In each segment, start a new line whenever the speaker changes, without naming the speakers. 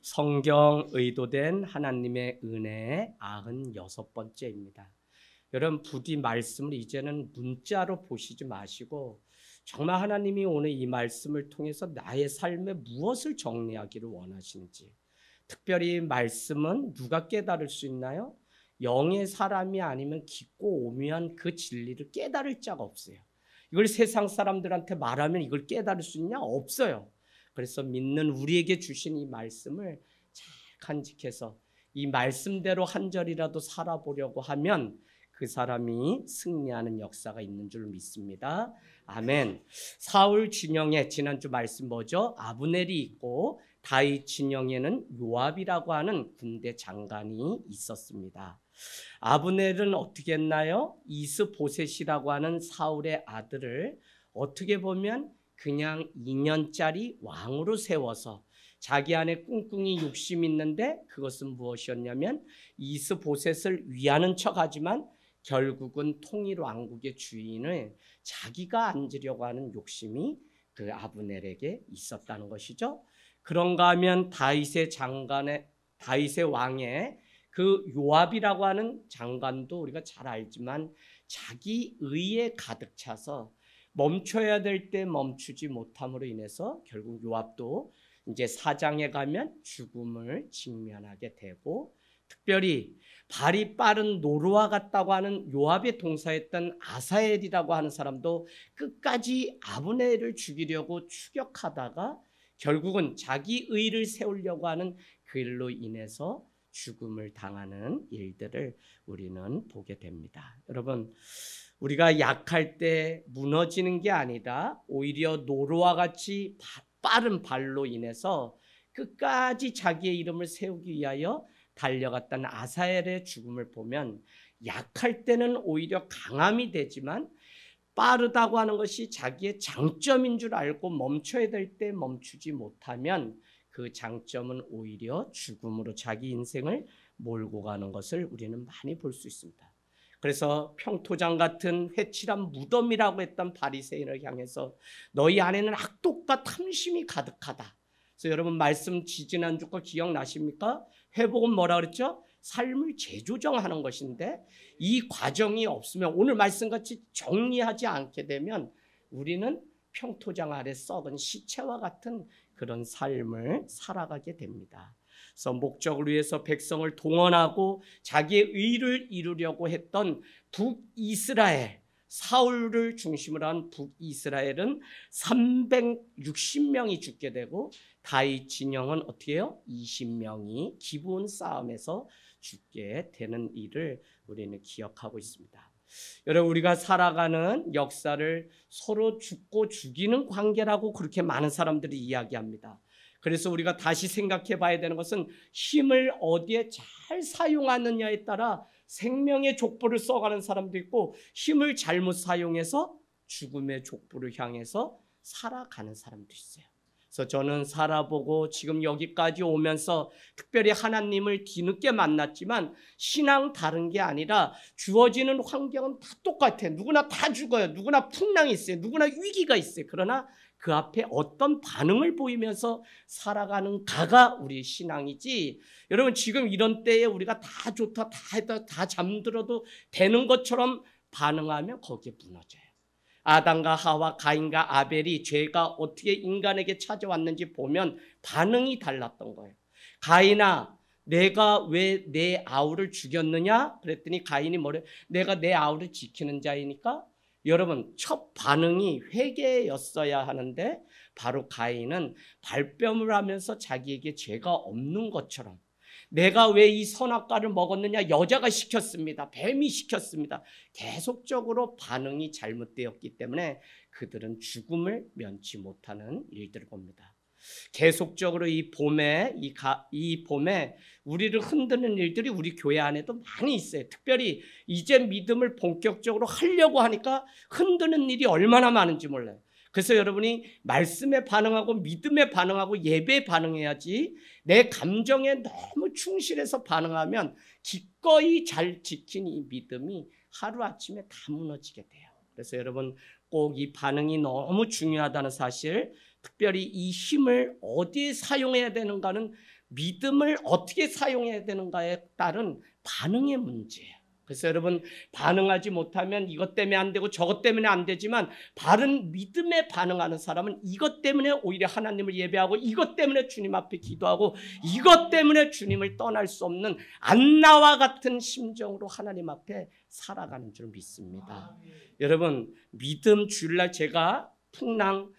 성경 의도된 하나님의 은혜 96번째입니다. 여러분 부디 말씀을 이제는 문자로 보시지 마시고 정말 하나님이 오늘 이 말씀을 통해서 나의 삶에 무엇을 정리하기를 원하시는지, 특별히 말씀은 누가 깨달을 수 있나요? 영의 사람이 아니면 깊고 오묘한 그 진리를 깨달을 자가 없어요. 이걸 세상 사람들한테 말하면 이걸 깨달을 수 있냐? 없어요. 그래서 믿는 우리에게 주신 이 말씀을 잘 간직해서 이 말씀대로 한 절이라도 살아보려고 하면 그 사람이 승리하는 역사가 있는 줄 믿습니다. 아멘. 사울 진영에 지난주 말씀 뭐죠? 아브넬이 있고 다윗 진영에는 요압이라고 하는 군대 장관이 있었습니다. 아브넬은 어떻게 했나요? 이스보셋이라고 하는 사울의 아들을 어떻게 보면 그냥 2년짜리 왕으로 세워서 자기 안에 꿍꿍이 욕심이 있는데, 그것은 무엇이었냐면 이스보셋을 위하는 척하지만 결국은 통일 왕국의 주인을 자기가 앉으려고 하는 욕심이 그 아브넬에게 있었다는 것이죠. 그런가 하면 다윗의 왕의 그 요압이라고 하는 장관도 우리가 잘 알지만 자기 의에 가득 차서 멈춰야 될 때 멈추지 못함으로 인해서 결국 요압도 이제 사장에 가면 죽음을 직면하게 되고, 특별히 발이 빠른 노루와 같다고 하는 요압의 동사였던 아사엘이라고 하는 사람도 끝까지 아브넬을 죽이려고 추격하다가 결국은 자기 의를 세우려고 하는 그 일로 인해서 죽음을 당하는 일들을 우리는 보게 됩니다. 여러분, 우리가 약할 때 무너지는 게 아니라 오히려 노루와 같이 빠른 발로 인해서 끝까지 자기의 이름을 세우기 위하여 달려갔던 아사엘의 죽음을 보면, 약할 때는 오히려 강함이 되지만 빠르다고 하는 것이 자기의 장점인 줄 알고 멈춰야 될 때 멈추지 못하면 그 장점은 오히려 죽음으로 자기 인생을 몰고 가는 것을 우리는 많이 볼 수 있습니다. 그래서 평토장 같은 회칠한 무덤이라고 했던 바리새인을 향해서 너희 안에는 악독과 탐심이 가득하다. 그래서 여러분 말씀 지지난주 거 기억나십니까? 회복은 뭐라 그랬죠? 삶을 재조정하는 것인데, 이 과정이 없으면, 오늘 말씀같이 정리하지 않게 되면 우리는 평토장 아래 썩은 시체와 같은 그런 삶을 살아가게 됩니다. 그래서 목적을 위해서 백성을 동원하고 자기의 의를 이루려고 했던 북이스라엘, 사울을 중심으로 한 북이스라엘은 360명이 죽게 되고, 다윗 진영은 어떻게 해요? 20명이 기브온 싸움에서 죽게 되는 일을 우리는 기억하고 있습니다. 여러분, 우리가 살아가는 역사를 서로 죽고 죽이는 관계라고 그렇게 많은 사람들이 이야기합니다. 그래서 우리가 다시 생각해 봐야 되는 것은 힘을 어디에 잘 사용하느냐에 따라 생명의 족보를 써가는 사람도 있고, 힘을 잘못 사용해서 죽음의 족보를 향해서 살아가는 사람도 있어요. 그래서 저는 살아보고 지금 여기까지 오면서 특별히 하나님을 뒤늦게 만났지만, 신앙 다른 게 아니라 주어지는 환경은 다 똑같아요. 누구나 다 죽어요. 누구나 풍랑이 있어요. 누구나 위기가 있어요. 그러나 그 앞에 어떤 반응을 보이면서 살아가는 가가 우리 신앙이지, 여러분 지금 이런 때에 우리가 다 좋다, 다 했다, 다 잠들어도 되는 것처럼 반응하면 거기에 무너져요. 아담과 하와, 가인과 아벨이 죄가 어떻게 인간에게 찾아왔는지 보면 반응이 달랐던 거예요. 가인아, 내가 왜 내 아우를 죽였느냐? 그랬더니 가인이 뭐래? 내가 내 아우를 지키는 자이니까. 여러분, 첫 반응이 회개였어야 하는데 바로 가인은 발뺌을 하면서 자기에게 죄가 없는 것처럼, 내가 왜 이 선악과를 먹었느냐? 여자가 시켰습니다. 뱀이 시켰습니다. 계속적으로 반응이 잘못되었기 때문에 그들은 죽음을 면치 못하는 일들을 봅니다. 계속적으로 이 봄에 우리를 흔드는 일들이 우리 교회 안에도 많이 있어요. 특별히 이제 믿음을 본격적으로 하려고 하니까 흔드는 일이 얼마나 많은지 몰라요. 그래서 여러분이 말씀에 반응하고 믿음에 반응하고 예배에 반응해야지, 내 감정에 너무 충실해서 반응하면 기꺼이 잘 지킨 이 믿음이 하루아침에 다 무너지게 돼요. 그래서 여러분 꼭 이 반응이 너무 중요하다는 사실, 특별히 이 힘을 어디에 사용해야 되는가는 믿음을 어떻게 사용해야 되는가에 따른 반응의 문제예요. 그래서 여러분, 반응하지 못하면 이것 때문에 안 되고 저것 때문에 안 되지만, 바른 믿음에 반응하는 사람은 이것 때문에 오히려 하나님을 예배하고, 이것 때문에 주님 앞에 기도하고, 이것 때문에 주님을 떠날 수 없는 안나와 같은 심정으로 하나님 앞에 살아가는 줄 믿습니다. 여러분, 믿음 주일날 제가 풍랑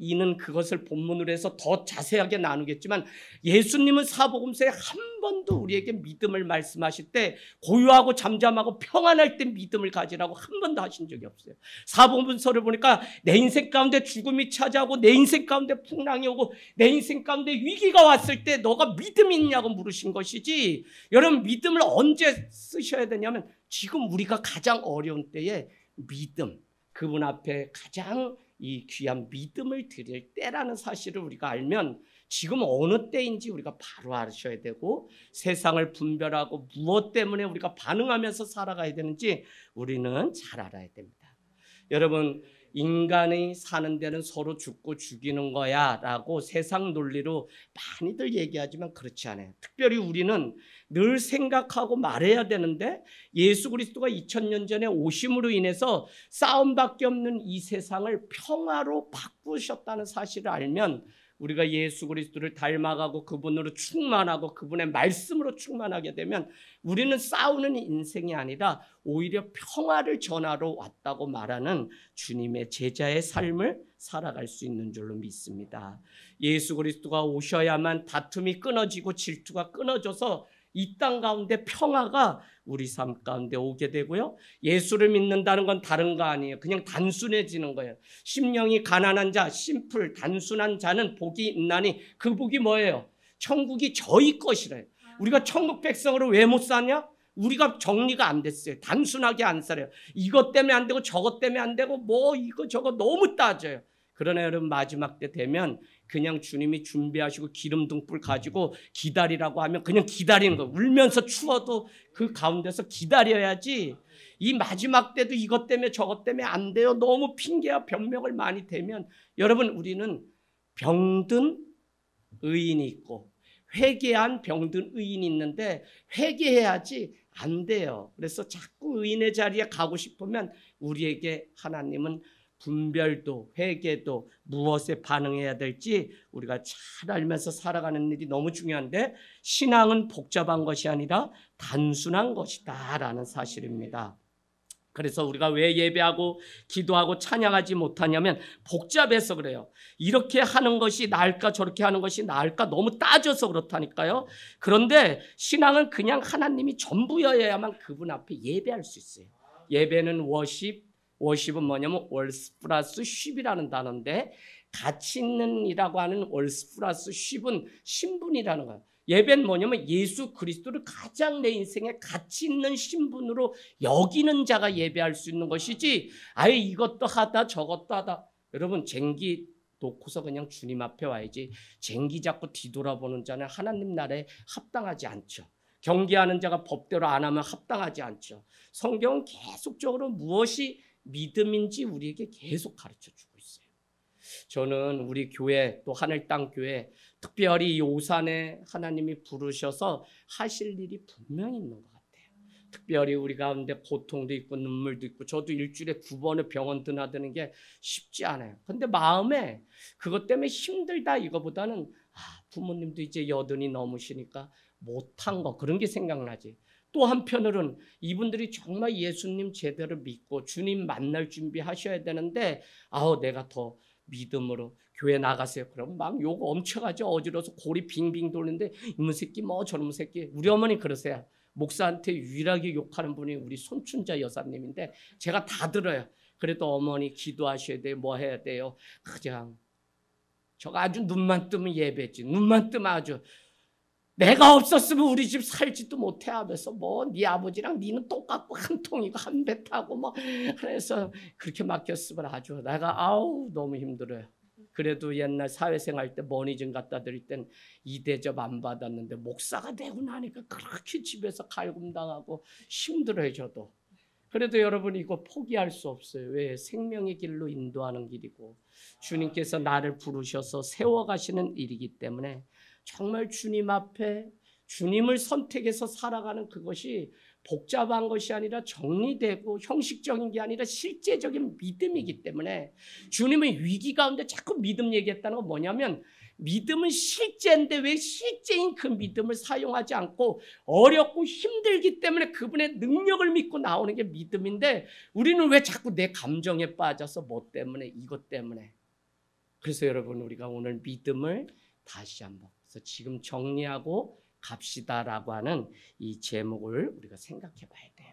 이는 그것을 본문으로 해서 더 자세하게 나누겠지만, 예수님은 사복음서에 한 번도 우리에게 믿음을 말씀하실 때 고요하고 잠잠하고 평안할 때 믿음을 가지라고 한 번도 하신 적이 없어요. 사복음서를 보니까 내 인생 가운데 죽음이 찾아오고, 내 인생 가운데 풍랑이 오고, 내 인생 가운데 위기가 왔을 때 너가 믿음이 있냐고 물으신 것이지, 여러분, 믿음을 언제 쓰셔야 되냐면 지금 우리가 가장 어려운 때에 믿음, 그분 앞에 가장 이 귀한 믿음을 드릴 때라는 사실을 우리가 알면 지금 어느 때인지 우리가 바로 아셔야 되고, 세상을 분별하고 무엇 때문에 우리가 반응하면서 살아가야 되는지 우리는 잘 알아야 됩니다. 여러분, 인간이 사는 데는 서로 죽고 죽이는 거야 라고 세상 논리로 많이들 얘기하지만 그렇지 않아요. 특별히 우리는 늘 생각하고 말해야 되는데, 예수 그리스도가 2000년 전에 오심으로 인해서 싸움밖에 없는 이 세상을 평화로 바꾸셨다는 사실을 알면, 우리가 예수 그리스도를 닮아가고 그분으로 충만하고 그분의 말씀으로 충만하게 되면 우리는 싸우는 인생이 아니라 오히려 평화를 전하러 왔다고 말하는 주님의 제자의 삶을 살아갈 수 있는 줄로 믿습니다. 예수 그리스도가 오셔야만 다툼이 끊어지고 질투가 끊어져서 이 땅 가운데 평화가 우리 삶 가운데 오게 되고요. 예수를 믿는다는 건 다른 거 아니에요. 그냥 단순해지는 거예요. 심령이 가난한 자, 심플, 단순한 자는 복이 있나니, 그 복이 뭐예요? 천국이 저희 것이래요. 우리가 천국 백성으로 왜 못 사냐? 우리가 정리가 안 됐어요. 단순하게 안 살아요. 이것 때문에 안 되고 저것 때문에 안 되고 뭐 이거 저거 너무 따져요. 그러나 여러분, 마지막 때 되면 그냥 주님이 준비하시고 기름 등불 가지고 기다리라고 하면 그냥 기다리는 거예요. 울면서 추워도 그 가운데서 기다려야지, 이 마지막 때도 이것 때문에 저것 때문에 안 돼요, 너무 핑계와 변명을 많이 대면, 여러분, 우리는 병든 의인이 있고 회개한 병든 의인이 있는데 회개해야지 안 돼요. 그래서 자꾸 의인의 자리에 가고 싶으면 우리에게 하나님은 분별도 회개도 무엇에 반응해야 될지 우리가 잘 알면서 살아가는 일이 너무 중요한데, 신앙은 복잡한 것이 아니라 단순한 것이다 라는 사실입니다. 그래서 우리가 왜 예배하고 기도하고 찬양하지 못하냐면 복잡해서 그래요. 이렇게 하는 것이 나을까 저렇게 하는 것이 나을까 너무 따져서 그렇다니까요. 그런데 신앙은 그냥 하나님이 전부여야만 그분 앞에 예배할 수 있어요. 예배는 워십은 뭐냐면 월스 플러스 쉽이라는 단어인데, 가치 있는 이라고 하는 월스 플러스 쉽은 신분이라는 거예요. 예배는 뭐냐면 예수 그리스도를 가장 내 인생에 가치 있는 신분으로 여기는 자가 예배할 수 있는 것이지, 아예 이것도 하다 저것도 하다. 여러분, 쟁기 놓고서 그냥 주님 앞에 와야지, 쟁기 잡고 뒤돌아보는 자는 하나님 나라에 합당하지 않죠. 경계하는 자가 법대로 안 하면 합당하지 않죠. 성경은 계속적으로 무엇이 믿음인지 우리에게 계속 가르쳐주고 있어요. 저는 우리 교회, 또 하늘 땅 교회, 특별히 이 오산에 하나님이 부르셔서 하실 일이 분명히 있는 것 같아요. 특별히 우리 가운데 고통도 있고 눈물도 있고, 저도 일주일에 9번을 병원 드나드는 게 쉽지 않아요. 근데 마음에 그것 때문에 힘들다 이거보다는 부모님도 이제 80이 넘으시니까 못한 거, 그런 게 생각나지. 또 한편으로는 이분들이 정말 예수님 제대로 믿고 주님 만날 준비하셔야 되는데, 내가 더 믿음으로 교회 나가세요. 그럼 막 욕 엄청 하죠. 어지러워서 골이 빙빙 돌는데, 이놈 새끼 뭐 저놈 새끼. 우리 어머니 그러세요. 목사한테 유일하게 욕하는 분이 우리 손춘자 여사님인데 제가 다 들어요. 그래도 어머니 기도하셔야 돼요. 뭐 해야 돼요. 그냥 저가 아주 눈만 뜨면 예배지. 눈만 뜨면 아주 내가 없었으면 우리 집 살지도 못해 하면서 뭐 네 아버지랑 니는 똑같고 한 통이고 한 배 타고 뭐, 그래서 그렇게 맡겼으면 아주 내가 너무 힘들어요. 그래도 옛날 사회생활 때 머니즘 갖다 드릴 땐 이대접 안 받았는데 목사가 되고 나니까 그렇게 집에서 갈굼당하고 힘들어요. 저도. 그래도 여러분, 이거 포기할 수 없어요. 왜? 생명의 길로 인도하는 길이고 주님께서 나를 부르셔서 세워가시는 일이기 때문에 정말 주님 앞에 주님을 선택해서 살아가는 그것이 복잡한 것이 아니라 정리되고 형식적인 게 아니라 실제적인 믿음이기 때문에 주님은 위기 가운데 자꾸 믿음 얘기했다는 건 뭐냐면 믿음은 실제인데 왜 실제인 그 믿음을 사용하지 않고 어렵고 힘들기 때문에 그분의 능력을 믿고 나오는 게 믿음인데 우리는 왜 자꾸 내 감정에 빠져서 뭐 때문에 이것 때문에. 그래서 여러분 우리가 오늘 믿음을 다시 한번 그래서 지금 정리하고 갑시다라고 하는 이 제목을 우리가 생각해 봐야 돼요.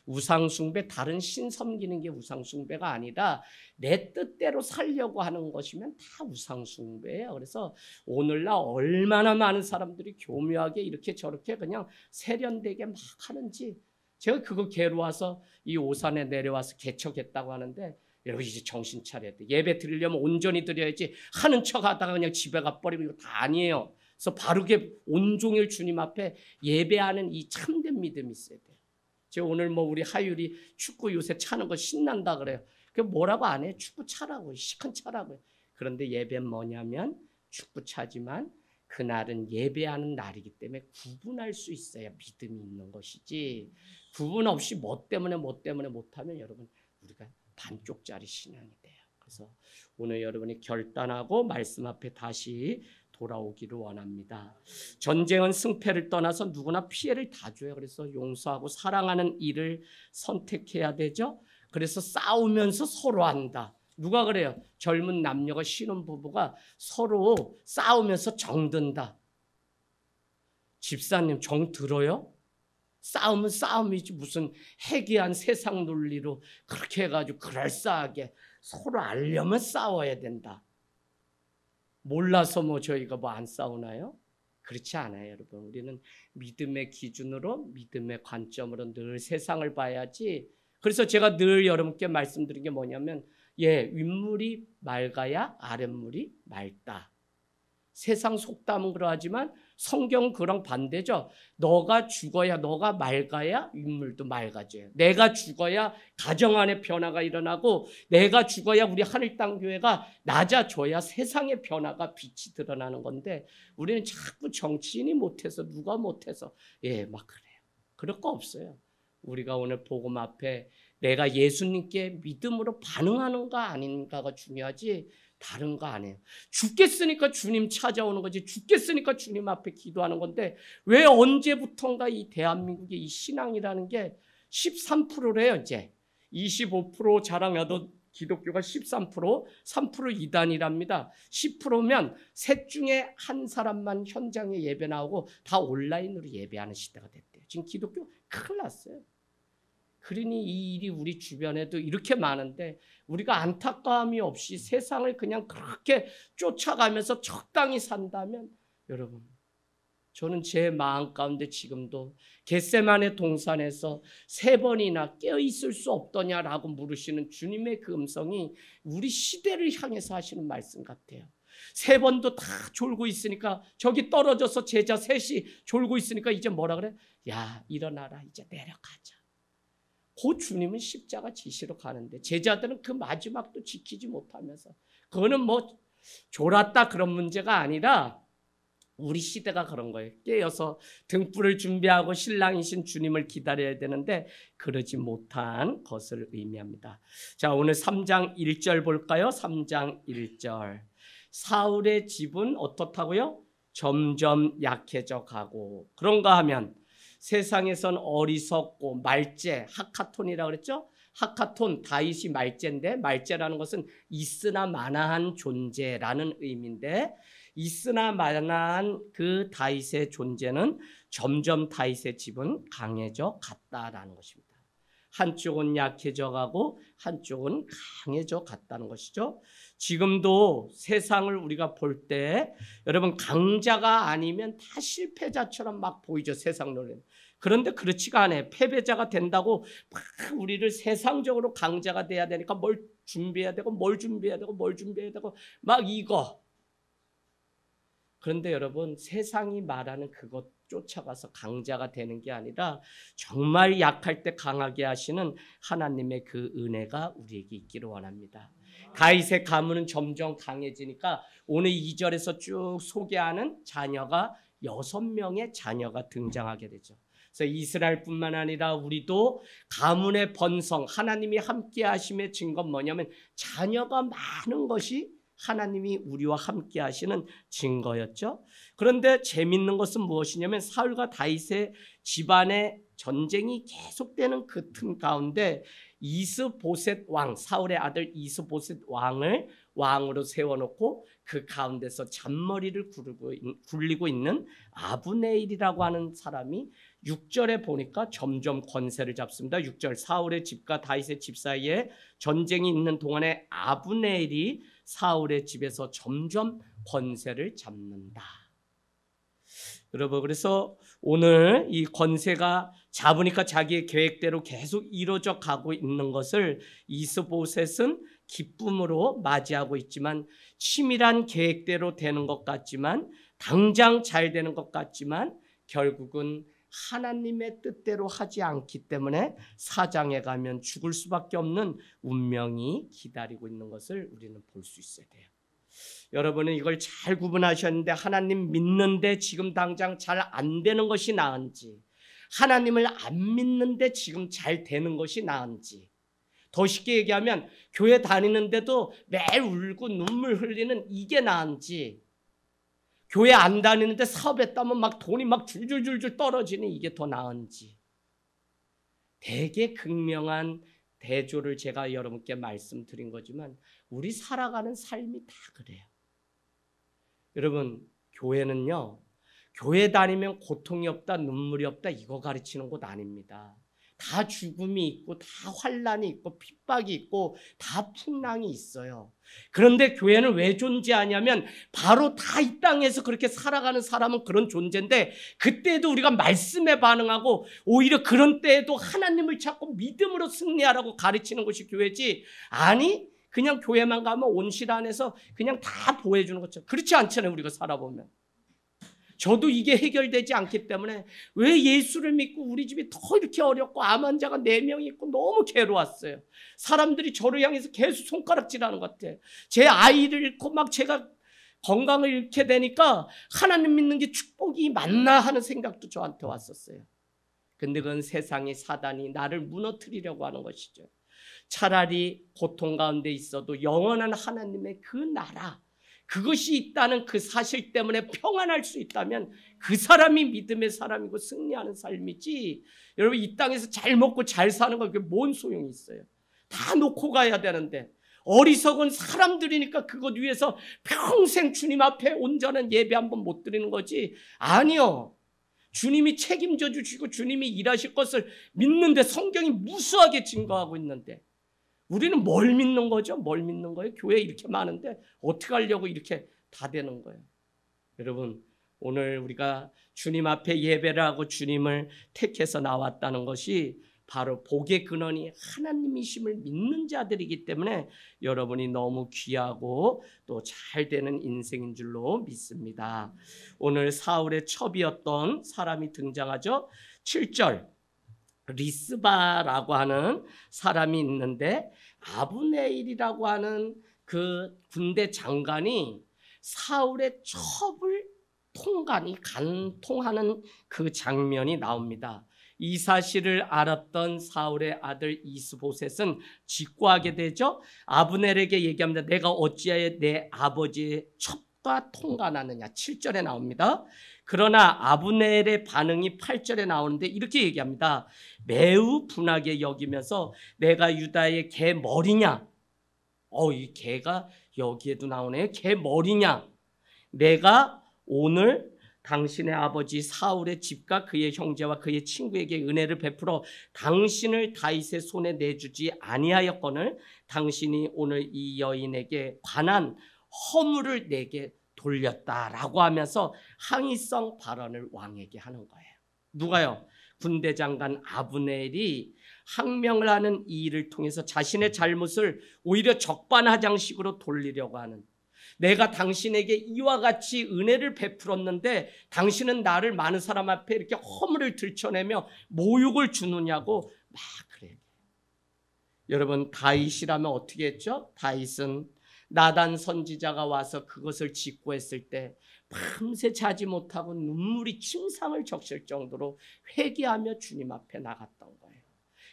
우상숭배, 다른 신 섬기는 게 우상숭배가 아니라 내 뜻대로 살려고 하는 것이면 다 우상숭배예요. 그래서 오늘날 얼마나 많은 사람들이 교묘하게 이렇게 저렇게 그냥 세련되게 막 하는지 제가 그거 괴로워서 이 오산에 내려와서 개척했다고 하는데 여러분 이제 정신 차려야 돼. 예배 드리려면 온전히 드려야지 하는 척 하다가 그냥 집에 가버리고 이거 다 아니에요. 그래서 바르게 온종일 주님 앞에 예배하는 이 참된 믿음이 있어야 돼요. 제가 오늘 뭐 우리 하율이 축구 요새 차는 거 신난다 그래요. 그 뭐라고 안 해? 축구 차라고 시큰 차라고. 그런데 예배는 뭐냐면 축구 차지만 그날은 예배하는 날이기 때문에 구분할 수 있어야 믿음이 있는 것이지 구분 없이 뭐 때문에 못하면 여러분 우리가 반쪽짜리 신앙이 돼요. 그래서 오늘 여러분이 결단하고 말씀 앞에 다시 돌아오기를 원합니다. 전쟁은 승패를 떠나서 누구나 피해를 다 줘요. 그래서 용서하고 사랑하는 일을 선택해야 되죠. 그래서 싸우면서 서로 한다. 누가 그래요? 젊은 남녀가 신혼부부가 서로 싸우면서 정든다. 집사님 정 들어요? 싸움은 싸움이지 무슨 해괴한 세상 논리로 그렇게 해가지고 그럴싸하게 서로 알려면 싸워야 된다. 몰라서 뭐 저희가 뭐 안 싸우나요? 그렇지 않아요, 여러분. 우리는 믿음의 기준으로 믿음의 관점으로 늘 세상을 봐야지. 그래서 제가 늘 여러분께 말씀드린 게 뭐냐면 윗물이 맑아야 아랫물이 맑다. 세상 속담은 그러하지만 성경 그랑 반대죠. 너가 죽어야 너가 맑아야 윗물도 맑아져요. 내가 죽어야 가정 안에 변화가 일어나고 내가 죽어야 우리 하늘 땅 교회가 낮아져야 세상의 변화가 빛이 드러나는 건데 우리는 자꾸 정치인이 못해서 누가 못해서 막 그래요. 그럴 거 없어요. 우리가 오늘 복음 앞에 내가 예수님께 믿음으로 반응하는가 아닌가가 중요하지 다른 거 아니에요. 죽겠으니까 주님 찾아오는 거지 죽겠으니까 주님 앞에 기도하는 건데 왜 언제부턴가 이 대한민국의 이 신앙이라는 게 13%래요. 이제 25% 자랑해도 기독교가 13%, 3% 이단이랍니다. 10%면 셋 중에 한 사람만 현장에 예배 나오고 다 온라인으로 예배하는 시대가 됐대요. 지금 기독교 큰일 났어요. 그러니 이 일이 우리 주변에도 이렇게 많은데 우리가 안타까움이 없이 세상을 그냥 그렇게 쫓아가면서 적당히 산다면 여러분 저는 제 마음 가운데 지금도 겟세마네 동산에서 3번이나 깨어있을 수 없더냐라고 물으시는 주님의 그 음성이 우리 시대를 향해서 하시는 말씀 같아요. 3번도 다 졸고 있으니까 저기 떨어져서 제자 셋이 졸고 있으니까 이제 뭐라 그래? 야 일어나라 이제 내려가자. 그 주님은 십자가 지시러 가는데 제자들은 그 마지막도 지키지 못하면서 그거는 뭐 졸았다 그런 문제가 아니라 우리 시대가 그런 거예요. 깨어서 등불을 준비하고 신랑이신 주님을 기다려야 되는데 그러지 못한 것을 의미합니다. 자, 오늘 3장 1절 볼까요? 3장 1절. 사울의 집은 어떻다고요? 점점 약해져 가고 그런가 하면 세상에선 어리석고 말죄, 하카톤이라고 그랬죠? 하카톤, 다윗이 말죄인데 말죄라는 것은 있으나 마나한 존재라는 의미인데 있으나 마나한 그 다윗의 존재는 점점 다윗의 집은 강해져 갔다라는 것입니다. 한쪽은 약해져 가고 한쪽은 강해져 갔다는 것이죠. 지금도 세상을 우리가 볼 때 여러분 강자가 아니면 다 실패자처럼 막 보이죠. 세상 논리는. 그런데 그렇지가 않아요. 패배자가 된다고 막 우리를 세상적으로 강자가 돼야 되니까 뭘 준비해야 되고 뭘 준비해야 되고 뭘 준비해야 되고 막 이거. 그런데 여러분 세상이 말하는 그것 쫓아가서 강자가 되는 게 아니라 정말 약할 때 강하게 하시는 하나님의 그 은혜가 우리에게 있기를 원합니다. 다윗의 가문은 점점 강해지니까 오늘 2절에서 쭉 소개하는 자녀가 6명의 자녀가 등장하게 되죠. 그래서 이스라엘뿐만 아니라 우리도 가문의 번성, 하나님이 함께 하심의 증거는 뭐냐면 자녀가 많은 것이 하나님이 우리와 함께 하시는 증거였죠. 그런데 재밌는 것은 무엇이냐면 사울과 다윗의 집안의 전쟁이 계속되는 그 틈 가운데 이스보셋 왕, 사울의 아들 이스보셋 왕을 왕으로 세워놓고 그 가운데서 잔머리를 굴리고 있는 아브네일이라고 하는 사람이 6절에 보니까 점점 권세를 잡습니다. 6절 사울의 집과 다윗의 집 사이에 전쟁이 있는 동안에 아브네일이 사울의 집에서 점점 권세를 잡는다. 여러분, 그래서 오늘 이 권세가 잡으니까 자기의 계획대로 계속 이루어져 가고 있는 것을 이스보셋은 기쁨으로 맞이하고 있지만 치밀한 계획대로 되는 것 같지만 당장 잘 되는 것 같지만 결국은 하나님의 뜻대로 하지 않기 때문에 사장에 가면 죽을 수밖에 없는 운명이 기다리고 있는 것을 우리는 볼 수 있어야 돼요. 여러분은 이걸 잘 구분하셨는데 하나님 믿는데 지금 당장 잘 안 되는 것이 나은지, 하나님을 안 믿는데 지금 잘 되는 것이 나은지, 더 쉽게 얘기하면 교회 다니는데도 매일 울고 눈물 흘리는 이게 나은지, 교회 안 다니는데 사업했다면 막 돈이 막 줄줄줄줄 떨어지는 이게 더 나은지, 되게 극명한 대조를 제가 여러분께 말씀드린 거지만 우리 살아가는 삶이 다 그래요. 여러분, 교회는요, 교회 다니면 고통이 없다, 눈물이 없다 이거 가르치는 곳 아닙니다. 다 죽음이 있고 다 환난이 있고 핍박이 있고 다 풍랑이 있어요. 그런데 교회는 왜 존재하냐면 바로 다 이 땅에서 그렇게 살아가는 사람은 그런 존재인데 그때도 우리가 말씀에 반응하고 오히려 그런 때에도 하나님을 찾고 믿음으로 승리하라고 가르치는 것이 교회지, 아니 그냥 교회만 가면 온실 안에서 그냥 다 보호해주는 것처럼 그렇지 않잖아요. 우리가 살아보면 저도 이게 해결되지 않기 때문에 왜 예수를 믿고 우리 집이 더 이렇게 어렵고 암 환자가 4명이 있고 너무 괴로웠어요. 사람들이 저를 향해서 계속 손가락질하는 것 같아요. 제 아이를 잃고 막 제가 건강을 잃게 되니까 하나님 믿는 게 축복이 맞나 하는 생각도 저한테 왔었어요. 근데 그건 세상의 사단이 나를 무너뜨리려고 하는 것이죠. 차라리 고통 가운데 있어도 영원한 하나님의 그 나라, 그것이 있다는 그 사실 때문에 평안할 수 있다면 그 사람이 믿음의 사람이고 승리하는 삶이지, 여러분 이 땅에서 잘 먹고 잘 사는 거 그게 뭔 소용이 있어요. 다 놓고 가야 되는데 어리석은 사람들이니까 그것 위해서 평생 주님 앞에 온전한 예배 한번 못 드리는 거지. 아니요, 주님이 책임져 주시고 주님이 일하실 것을 믿는데 성경이 무수하게 증거하고 있는데 우리는 뭘 믿는 거죠? 뭘 믿는 거예요? 교회 이렇게 많은데 어떻게 하려고 이렇게 다 되는 거예요? 여러분, 오늘 우리가 주님 앞에 예배를 하고 주님을 택해서 나왔다는 것이 바로 복의 근원이 하나님이심을 믿는 자들이기 때문에 여러분이 너무 귀하고 또 잘 되는 인생인 줄로 믿습니다. 오늘 사울의 첩이었던 사람이 등장하죠. 7절 리스바라고 하는 사람이 있는데 아브네일이라고 하는 그 군대 장관이 사울의 첩을 간통하는 그 장면이 나옵니다. 이 사실을 알았던 사울의 아들 이스보셋은 직고하게 되죠. 아브넬에게 얘기합니다. 내가 어찌하여 내 아버지의 첩과 통간하느냐. 7절에 나옵니다. 그러나 아브넬의 반응이 8절에 나오는데 이렇게 얘기합니다. 매우 분하게 여기면서 내가 유다의 개 머리냐. 이 개가 여기에도 나오네요. 개 머리냐. 내가 오늘 당신의 아버지 사울의 집과 그의 형제와 그의 친구에게 은혜를 베풀어 당신을 다윗의 손에 내주지 아니하였거늘 당신이 오늘 이 여인에게 관한 허물을 내게 돌렸다라고 하면서 항의성 발언을 왕에게 하는 거예요. 누가요? 군대 장관 아브넬이 항명을 하는 이 일을 통해서 자신의 잘못을 오히려 적반하장식으로 돌리려고 하는, 내가 당신에게 이와 같이 은혜를 베풀었는데 당신은 나를 많은 사람 앞에 이렇게 허물을 들춰내며 모욕을 주느냐고 막 그래요. 여러분 다윗이라면 어떻게 했죠? 다윗은 나단 선지자가 와서 그것을 직고했을 때 밤새 자지 못하고 눈물이 침상을 적실 정도로 회개하며 주님 앞에 나갔던 거예요.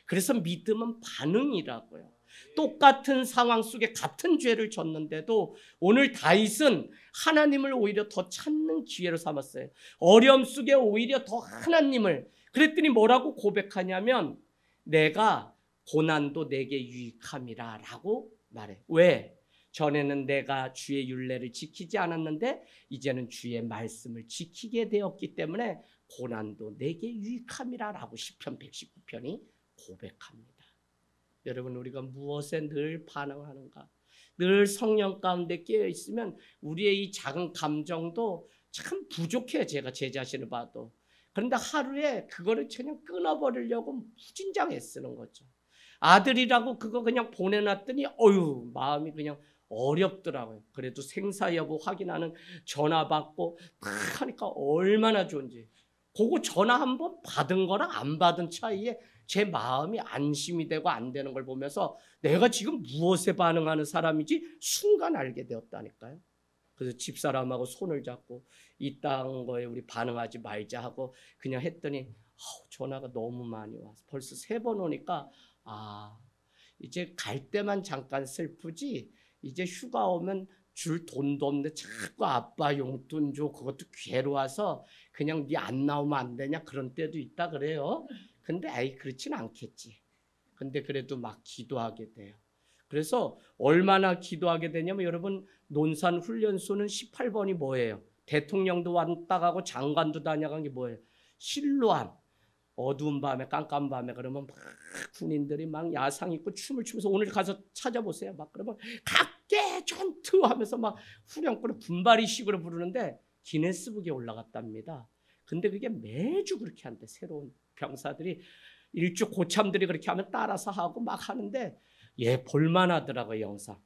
그래서 믿음은 반응이라고요. 똑같은 상황 속에 같은 죄를 졌는데도 오늘 다윗은 하나님을 오히려 더 찾는 기회로 삼았어요. 어려움 속에 오히려 더 하나님을, 그랬더니 뭐라고 고백하냐면 내가 고난도 내게 유익함이라 라고 말해. 왜? 전에는 내가 주의 율례를 지키지 않았는데 이제는 주의 말씀을 지키게 되었기 때문에 고난도 내게 유익함이라 라고 시편 119편이 고백합니다. 여러분 우리가 무엇에 늘 반응하는가? 늘 성령 가운데 깨어 있으면 우리의 이 작은 감정도 참 부족해요. 제가 제 자신을 봐도. 그런데 하루에 그거를 그냥 끊어버리려고 무진장 애쓰는 거죠. 아들이라고 그거 그냥 보내놨더니 어휴 마음이 그냥 어렵더라고요. 그래도 생사 여부 확인하는 전화 받고 딱 하니까 얼마나 좋은지. 그거 전화 한번 받은 거랑 안 받은 차이에 제 마음이 안심이 되고 안 되는 걸 보면서 내가 지금 무엇에 반응하는 사람인지 순간 알게 되었다니까요. 그래서 집사람하고 손을 잡고 이딴 거에 우리 반응하지 말자 하고 그냥 했더니 전화가 너무 많이 와서 벌써 3번 오니까 이제 갈 때만 잠깐 슬프지 이제 휴가 오면 줄 돈도 없는데 자꾸 아빠 용돈 줘. 그것도 괴로워서 그냥 네 안 나오면 안 되냐 그런 때도 있다 그래요. 근데 그렇진 않겠지. 근데 그래도 막 기도하게 돼요. 그래서 얼마나 기도하게 되냐면 여러분 논산 훈련소는 18번이 뭐예요? 대통령도 왔다 가고 장관도 다녀간 게 뭐예요? 실로암. 어두운 밤에 깜깜 밤에 그러면 막 군인들이 막 야상 입고 춤을 추면서 오늘 가서 찾아보세요. 막 그러면 각계 전투하면서 막 후렴구를 분바리식으로 부르는데 기네스북에 올라갔답니다. 근데 그게 매주 그렇게 한대. 새로운 병사들이 일주 고참들이 그렇게 하면 따라서 하고 막 하는데 볼만하더라고요. 영상.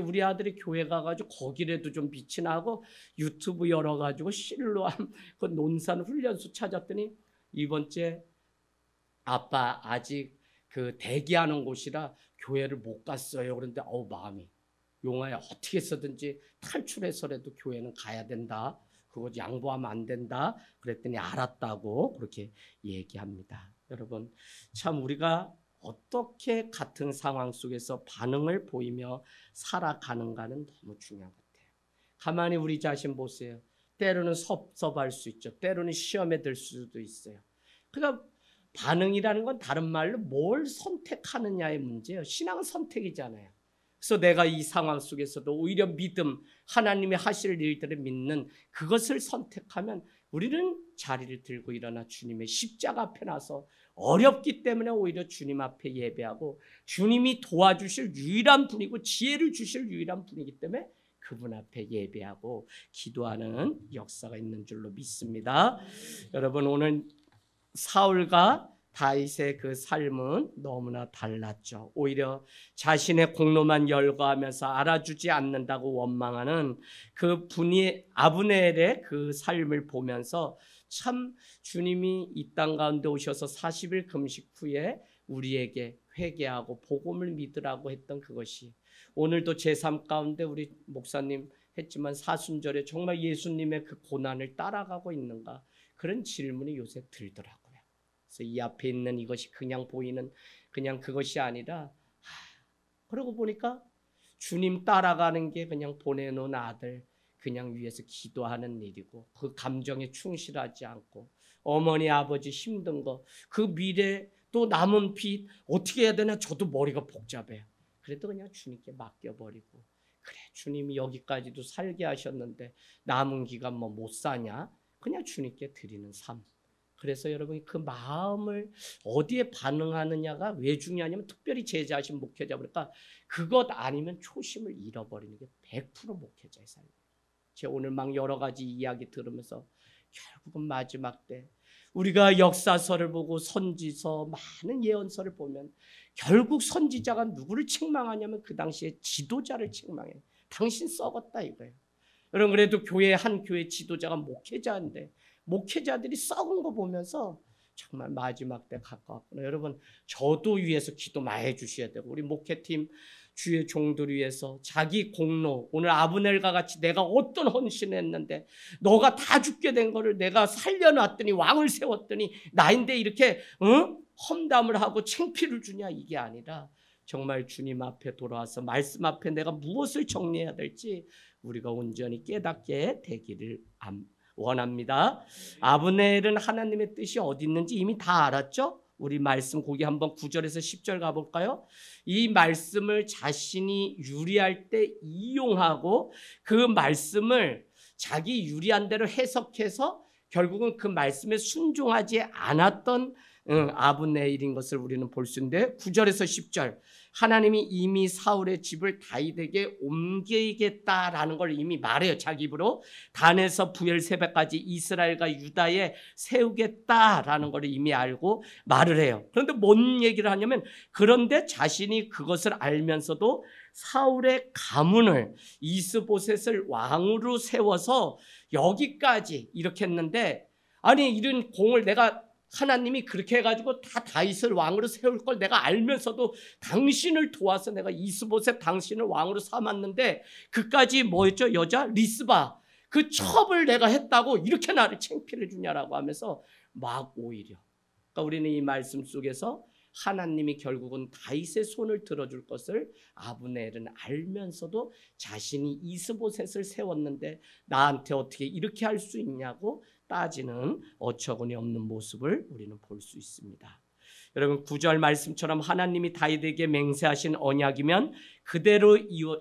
우리 아들이 교회 가가지고 거기라도 좀 빛이 나고 유튜브 열어가지고 실로암 그 논산 훈련소 찾았더니 이번째 아빠 아직 그 대기하는 곳이라 교회를 못 갔어요. 그런데 마음이 용화야 어떻게 해서든지 탈출해서라도 교회는 가야 된다. 그거 양보하면 안 된다. 그랬더니 알았다고 그렇게 얘기합니다. 여러분 참 우리가 어떻게 같은 상황 속에서 반응을 보이며 살아가는가는 너무 중요한 것 같아요. 가만히 우리 자신 보세요. 때로는 섭섭할 수 있죠. 때로는 시험에 들 수도 있어요. 그러니까 반응이라는 건 다른 말로 뭘 선택하느냐의 문제예요. 신앙은 선택이잖아요. 그래서 내가 이 상황 속에서도 오히려 믿음, 하나님이 하실 일들을 믿는 그것을 선택하면 우리는 자리를 들고 일어나 주님의 십자가 앞에 나서 어렵기 때문에 오히려 주님 앞에 예배하고 주님이 도와주실 유일한 분이고 지혜를 주실 유일한 분이기 때문에 그분 앞에 예배하고 기도하는 역사가 있는 줄로 믿습니다. 여러분 오늘 사울과 다윗의 그 삶은 너무나 달랐죠. 오히려 자신의 공로만 열거하면서 알아주지 않는다고 원망하는 그 분이 아브넬의 그 삶을 보면서 참 주님이 이 땅 가운데 오셔서 40일 금식 후에 우리에게 회개하고 복음을 믿으라고 했던 그것이 오늘도 제 삶 가운데 우리 목사님 했지만 사순절에 정말 예수님의 그 고난을 따라가고 있는가 그런 질문이 요새 들더라고요. 그래서 이 앞에 있는 이것이 그냥 보이는 그냥 그것이 아니라 그러고 보니까 주님 따라가는 게 그냥 보내놓은 아들 그냥 위해서 기도하는 일이고 그 감정에 충실하지 않고 어머니 아버지 힘든 거 그 미래 또 남은 빚 어떻게 해야 되나 저도 머리가 복잡해요. 그래도 그냥 주님께 맡겨버리고 그래 주님이 여기까지도 살게 하셨는데 남은 기간 뭐 못 사냐 그냥 주님께 드리는 삶. 그래서 여러분이 그 마음을 어디에 반응하느냐가 왜 중요하냐면 특별히 제 자신 목회자 보니까 그것 아니면 초심을 잃어버리는 게 100% 목회자의 삶이에요. 제가 오늘 막 여러 가지 이야기 들으면서 결국은 마지막 때 우리가 역사서를 보고 선지서 많은 예언서를 보면 결국 선지자가 누구를 책망하냐면 그 당시에 지도자를 책망해요. 당신 썩었다 이거예요. 여러분 그래도 한 교회 지도자가 목회자인데 목회자들이 썩은 거 보면서 정말 마지막 때 가까웠구나. 여러분, 저도 위해서 기도 많이 해주셔야 되고, 우리 목회팀 주의 종들 위해서 자기 공로, 오늘 아브넬과 같이 내가 어떤 헌신을 했는데 너가 다 죽게 된 거를 내가 살려놨더니 왕을 세웠더니 나인데 이렇게 험담을 하고 창피를 주냐, 이게 아니라 정말 주님 앞에 돌아와서 말씀 앞에 내가 무엇을 정리해야 될지 우리가 온전히 깨닫게 되기를 원합니다. 아브넬은 하나님의 뜻이 어디 있는지 이미 다 알았죠? 우리 말씀 거기 한번 9절에서 10절 가볼까요? 이 말씀을 자신이 유리할 때 이용하고 그 말씀을 자기 유리한 대로 해석해서 결국은 그 말씀에 순종하지 않았던 아브넬인 것을 우리는 볼 수 있는데 9절에서 10절 하나님이 이미 사울의 집을 다윗에게 옮기겠다라는 걸 이미 말해요. 자기 입으로 단에서 부엘세바까지 이스라엘과 유다에 세우겠다라는 걸 이미 알고 말을 해요. 그런데 뭔 얘기를 하냐면 그런데 자신이 그것을 알면서도 사울의 가문을 이스보셋을 왕으로 세워서 여기까지 이렇게 했는데 아니 이런 공을 내가 하나님이 그렇게 해가지고 다 다윗을 왕으로 세울 걸 내가 알면서도 당신을 도와서 내가 이스보셋 당신을 왕으로 삼았는데 그까지 뭐였죠? 여자 리스바 그 첩을 내가 했다고 이렇게 나를 창피를 주냐라고 하면서 막 오히려 그러니까 우리는 이 말씀 속에서 하나님이 결국은 다윗의 손을 들어줄 것을 아브넬은 알면서도 자신이 이스보셋을 세웠는데 나한테 어떻게 이렇게 할 수 있냐고 따지는 어처구니 없는 모습을 우리는 볼 수 있습니다. 여러분 9절 말씀처럼 하나님이 다윗에게 맹세하신 언약이면 그대로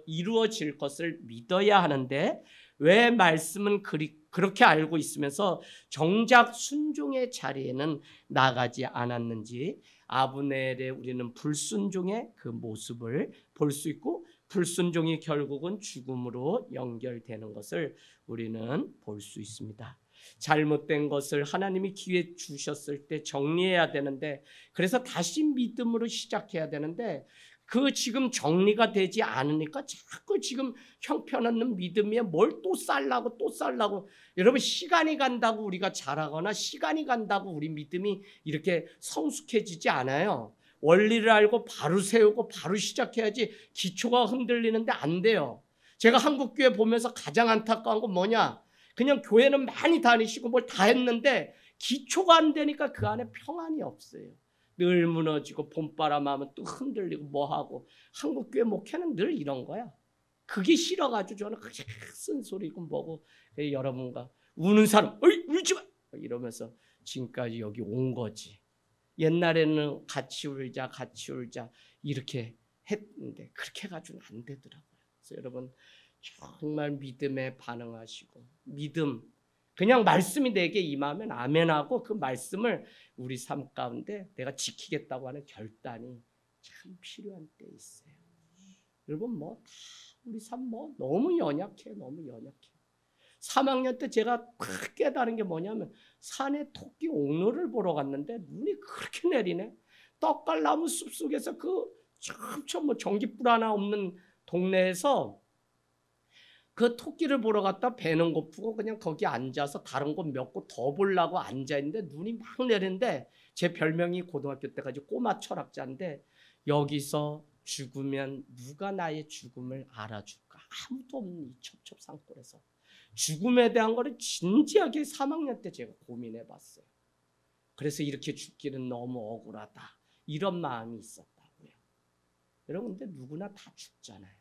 이루어질 것을 믿어야 하는데 왜 말씀은 그렇게 알고 있으면서 정작 순종의 자리에는 나가지 않았는지 아브넬의 우리는 불순종의 그 모습을 볼 수 있고 불순종이 결국은 죽음으로 연결되는 것을 우리는 볼 수 있습니다. 잘못된 것을 하나님이 기회 주셨을 때 정리해야 되는데 그래서 다시 믿음으로 시작해야 되는데 그 지금 정리가 되지 않으니까 자꾸 지금 형편없는 믿음에 뭘 또 살라고 여러분 시간이 간다고 우리가 잘하거나 시간이 간다고 우리 믿음이 이렇게 성숙해지지 않아요. 원리를 알고 바로 세우고 바로 시작해야지 기초가 흔들리는데 안 돼요. 제가 한국교회 보면서 가장 안타까운 건 뭐냐? 그냥 교회는 많이 다니시고 뭘 다 했는데 기초가 안 되니까 그 안에 평안이 없어요. 늘 무너지고 봄바람 하면 또 흔들리고 뭐하고 한국교회 목회는 늘 이런 거야. 그게 싫어가지고 저는 쓴소리고 뭐고 여러분과 우는 사람 울지 마 이러면서 지금까지 여기 온 거지. 옛날에는 같이 울자 이렇게 했는데 그렇게 해가지고는 안 되더라고요. 그래서 여러분 정말 믿음에 반응하시고 믿음 그냥 말씀이 내게 임하면 아멘하고 그 말씀을 우리 삶 가운데 내가 지키겠다고 하는 결단이 참 필요한 때 있어요. 여러분 뭐 다 우리 삶 뭐 너무 연약해. 3학년 때 제가 딱 깨달은 게 뭐냐면 산에 토끼 옥로를 보러 갔는데 눈이 그렇게 내리네. 떡갈나무 숲속에서 그 참 뭐 전기불 하나 없는 동네에서 그 토끼를 보러 갔다 배는 고프고 그냥 거기 앉아서 다른 곳 몇 곳 더 보려고 앉아있는데 눈이 막 내리는데 제 별명이 고등학교 때까지 꼬마 철학자인데 여기서 죽으면 누가 나의 죽음을 알아줄까? 아무도 없는 이 첩첩산골에서 죽음에 대한 거를 진지하게 3학년 때 제가 고민해 봤어요. 그래서 이렇게 죽기는 너무 억울하다. 이런 마음이 있었다고요. 여러분 근데 누구나 다 죽잖아요.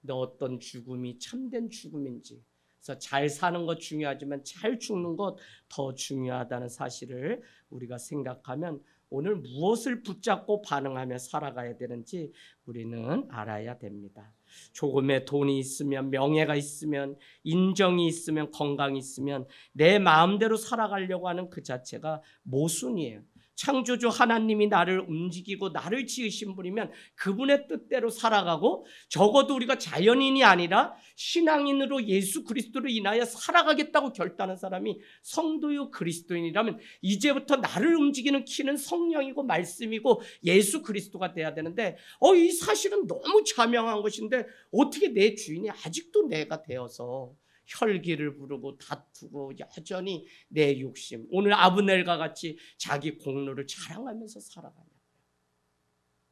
근데 어떤 죽음이 참된 죽음인지 그래서 잘 사는 것 중요하지만 잘 죽는 것 더 중요하다는 사실을 우리가 생각하면 오늘 무엇을 붙잡고 반응하며 살아가야 되는지 우리는 알아야 됩니다. 조금의 돈이 있으면 명예가 있으면 인정이 있으면 건강이 있으면 내 마음대로 살아가려고 하는 그 자체가 모순이에요. 창조주 하나님이 나를 움직이고 나를 지으신 분이면 그분의 뜻대로 살아가고 적어도 우리가 자연인이 아니라 신앙인으로 예수 그리스도로 인하여 살아가겠다고 결단한 사람이 성도요 그리스도인이라면 이제부터 나를 움직이는 키는 성령이고 말씀이고 예수 그리스도가 돼야 되는데 이 사실은 너무 자명한 것인데 어떻게 내 주인이 아직도 내가 되어서 혈기를 부르고 다투고 여전히 내 욕심, 오늘 아브넬과 같이 자기 공로를 자랑하면서 살아가냐.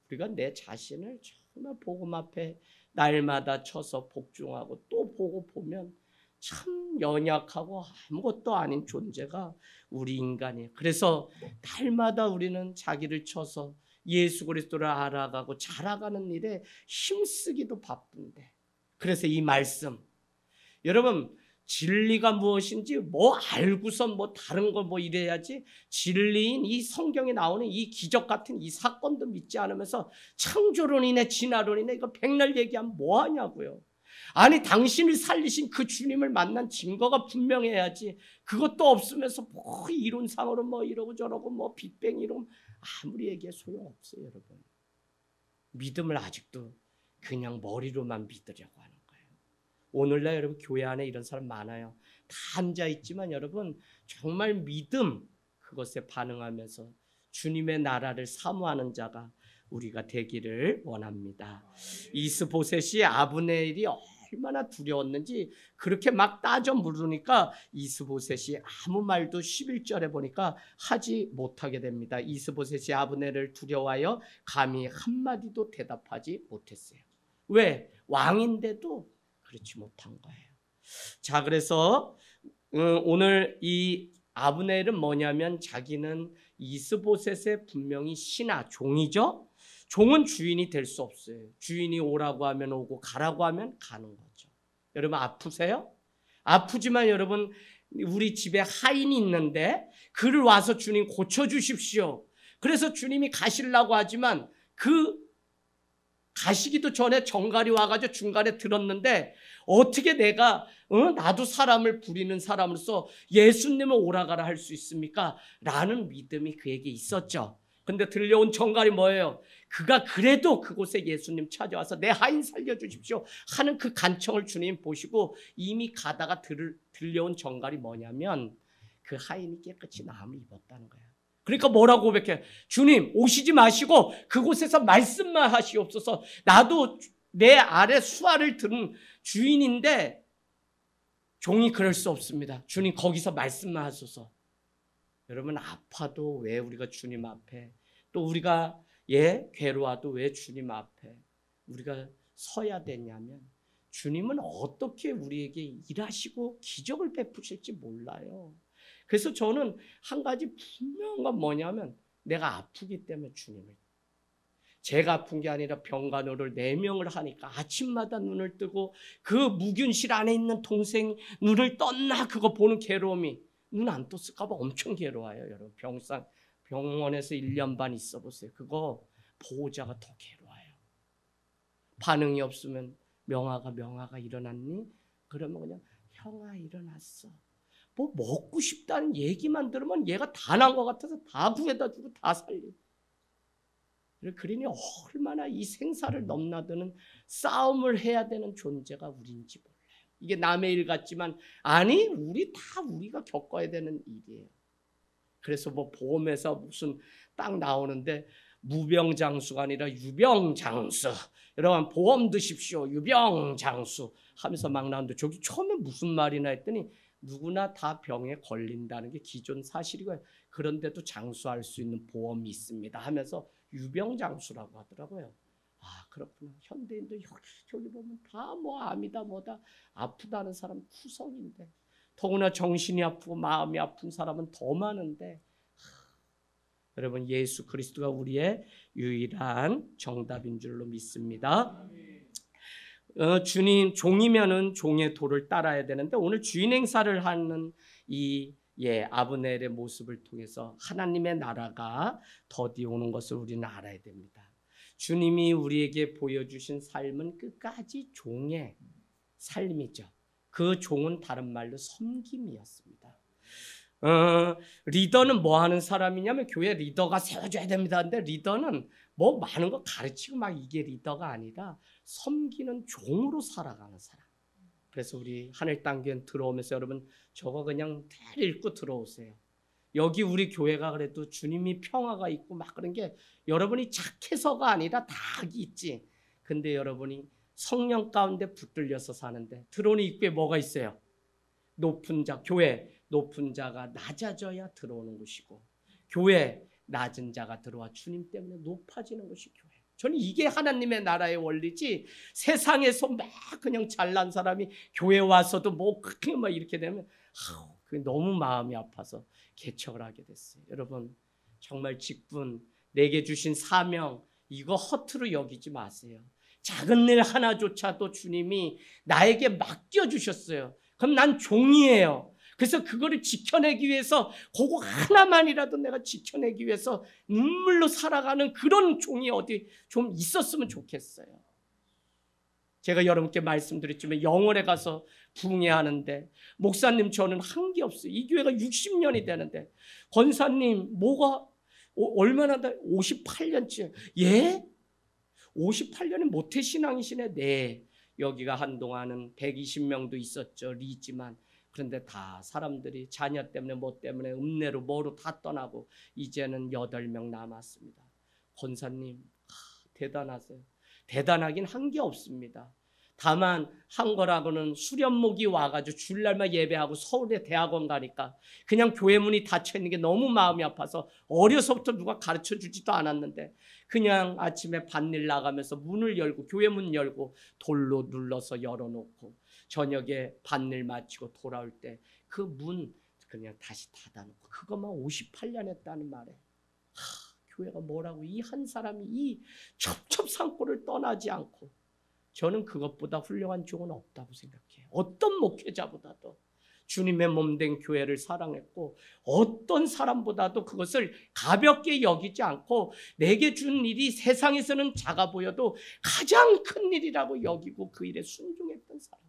우리가 내 자신을 정말 복음 앞에 날마다 쳐서 복종하고 또 보고 보면 참 연약하고 아무것도 아닌 존재가 우리 인간이에요. 그래서 날마다 우리는 자기를 쳐서 예수 그리스도를 알아가고 자라가는 일에 힘쓰기도 바쁜데, 그래서 이 말씀, 여러분 진리가 무엇인지 뭐 알고선 뭐 다른 거 뭐 이래야지, 진리인 이 성경에 나오는 이 기적 같은 이 사건도 믿지 않으면서 창조론이네 진화론이네 이거 백날 얘기하면 뭐 하냐고요. 아니 당신을 살리신 그 주님을 만난 증거가 분명해야지, 그것도 없으면서 뭐 이론상으로 뭐 이러고 저러고 뭐 빅뱅 이러고 아무리 얘기해 소용없어요. 여러분 믿음을 아직도 그냥 머리로만 믿으려고 하는 거예요. 오늘날 여러분 교회 안에 이런 사람 많아요. 다 앉아있지만 여러분 정말 믿음 그것에 반응하면서 주님의 나라를 사모하는 자가 우리가 되기를 원합니다. 이스보셋이 아브넬이 얼마나 두려웠는지 그렇게 막 따져 물으니까 이스보셋이 아무 말도 11절에 보니까 하지 못하게 됩니다. 이스보셋이 아브넬을 두려워하여 감히 한마디도 대답하지 못했어요. 왜? 왕인데도 그렇지 못한 거예요. 자, 그래서 오늘 이 아브넬은 뭐냐면 자기는 이스보셋의 분명히 신하, 종이죠. 종은 주인이 될 수 없어요. 주인이 오라고 하면 오고 가라고 하면 가는 거죠. 여러분 아프세요? 아프지만 여러분 우리 집에 하인이 있는데 그를 와서 주님 고쳐주십시오. 그래서 주님이 가시려고 하지만 그 가시기도 전에 정갈이 와가지고 중간에 들었는데 어떻게 내가 나도 사람을 부리는 사람으로서 예수님을 오라가라 할 수 있습니까? 라는 믿음이 그에게 있었죠. 근데 들려온 정갈이 뭐예요? 그가 그래도 그곳에 예수님 찾아와서 내 하인 살려주십시오 하는 그 간청을 주님 보시고 이미 가다가 들려온 정갈이 뭐냐면 그 하인이 깨끗이 나음을 입었다는 거예요. 그러니까 뭐라고 고백해? 주님 오시지 마시고 그곳에서 말씀만 하시옵소서. 나도 내 아래 수하를 들은 주인인데 종이 그럴 수 없습니다. 주님 거기서 말씀만 하소서. 여러분 아파도 왜 우리가 주님 앞에, 또 우리가 괴로워도 왜 주님 앞에 우리가 서야 되냐면 주님은 어떻게 우리에게 일하시고 기적을 베푸실지 몰라요. 그래서 저는 한 가지 분명한 건 뭐냐면 내가 아프기 때문에 주님을, 제가 아픈 게 아니라 병간호를 4명을 하니까 아침마다 눈을 뜨고 그 무균실 안에 있는 동생 눈을 떴나 그거 보는 괴로움이, 눈 안 떴을까 봐 엄청 괴로워요. 여러분 병원에서 1년 반 있어 보세요. 그거 보호자가 더 괴로워요. 반응이 없으면 명아가 일어났니? 그러면 그냥 형아 일어났어. 뭐 먹고 싶다는 얘기만 들으면 얘가 다 난 것 같아서 다 구해다 주고 다 살리고. 그러니 얼마나 이 생사를 넘나드는 싸움을 해야 되는 존재가 우리인지 몰라요. 이게 남의 일 같지만 아니 우리가 겪어야 되는 일이에요. 그래서 뭐 보험회사 무슨 딱 나오는데 무병장수가 아니라 유병장수, 여러분 보험 드십시오 유병장수 하면서 막 나오는데 저기 처음에 무슨 말이나 했더니 누구나 다 병에 걸린다는 게 기존 사실이고요. 그런데도 장수할 수 있는 보험이 있습니다 하면서 유병장수라고 하더라고요. 아 그렇구나. 현대인도 여기 보면 다 뭐 암이다 뭐다 아프다는 사람 투성인데, 더구나 정신이 아프고 마음이 아픈 사람은 더 많은데, 여러분 예수 그리스도가 우리의 유일한 정답인 줄로 믿습니다. 주님 종이면은 종의 도를 따라야 되는데 오늘 주인 행사를 하는 이 아브넬의 모습을 통해서 하나님의 나라가 더디 오는 것을 우리는 알아야 됩니다. 주님이 우리에게 보여주신 삶은 끝까지 종의 삶이죠. 그 종은 다른 말로 섬김이었습니다. 리더는 뭐 하는 사람이냐면 교회 리더가 세워줘야 됩니다. 근데 리더는 뭐 많은 거 가르치고 막 이게 리더가 아니라 섬기는 종으로 살아가는 사람. 그래서 우리 하늘 땅교회 들어오면서 여러분 저거 그냥 잘 읽고 들어오세요. 여기 우리 교회가 그래도 주님이 평화가 있고 막 그런 게 여러분이 착해서가 아니라 다 있지. 근데 여러분이 성령 가운데 붙들려서 사는데 들어오는 입구에 뭐가 있어요? 높은 자, 교회 높은 자가 낮아져야 들어오는 곳이고, 교회 낮은 자가 들어와 주님 때문에 높아지는 것이 교회. 저는 이게 하나님의 나라의 원리지, 세상에서 막 그냥 잘난 사람이 교회 와서도 뭐 그렇게 막 이렇게 되면 그게 너무 마음이 아파서 개척을 하게 됐어요. 여러분, 정말 직분, 내게 주신 사명, 이거 허투루 여기지 마세요. 작은 일 하나조차도 주님이 나에게 맡겨주셨어요. 그럼 난 종이에요. 그래서 그거를 지켜내기 위해서, 그거 하나만이라도 내가 지켜내기 위해서 눈물로 살아가는 그런 종이 어디 좀 있었으면 좋겠어요. 제가 여러분께 말씀드렸지만 영월에 가서 부흥회하는데, 목사님 저는 한 게 없어요. 이 교회가 60년이 되는데, 권사님 뭐가 얼마나 다 58년째. 예? 58년이 모태신앙이시네. 네. 여기가 한동안은 120명도 있었죠. 리지만. 그런데 다 사람들이 자녀 때문에 뭐 때문에 읍내로 뭐로 다 떠나고 이제는 8명 남았습니다. 권사님 대단하세요. 대단하긴 한 게 없습니다. 다만 한 거라고는 수련목이 와가지고 주일날만 예배하고 서울에 대학원 가니까 그냥 교회 문이 닫혀 있는 게 너무 마음이 아파서, 어려서부터 누가 가르쳐 주지도 않았는데 그냥 아침에 밭일 나가면서 문을 열고, 교회 문 열고 돌로 눌러서 열어놓고 저녁에 밭일 마치고 돌아올 때 그 문 그냥 다시 닫아놓고, 그것만 58년 했다는 말에 교회가 뭐라고, 이 한 사람이 이 첩첩산골을 떠나지 않고, 저는 그것보다 훌륭한 종은 없다고 생각해요. 어떤 목회자보다도 주님의 몸된 교회를 사랑했고, 어떤 사람보다도 그것을 가볍게 여기지 않고, 내게 준 일이 세상에서는 작아 보여도 가장 큰 일이라고 여기고 그 일에 순종했던 사람.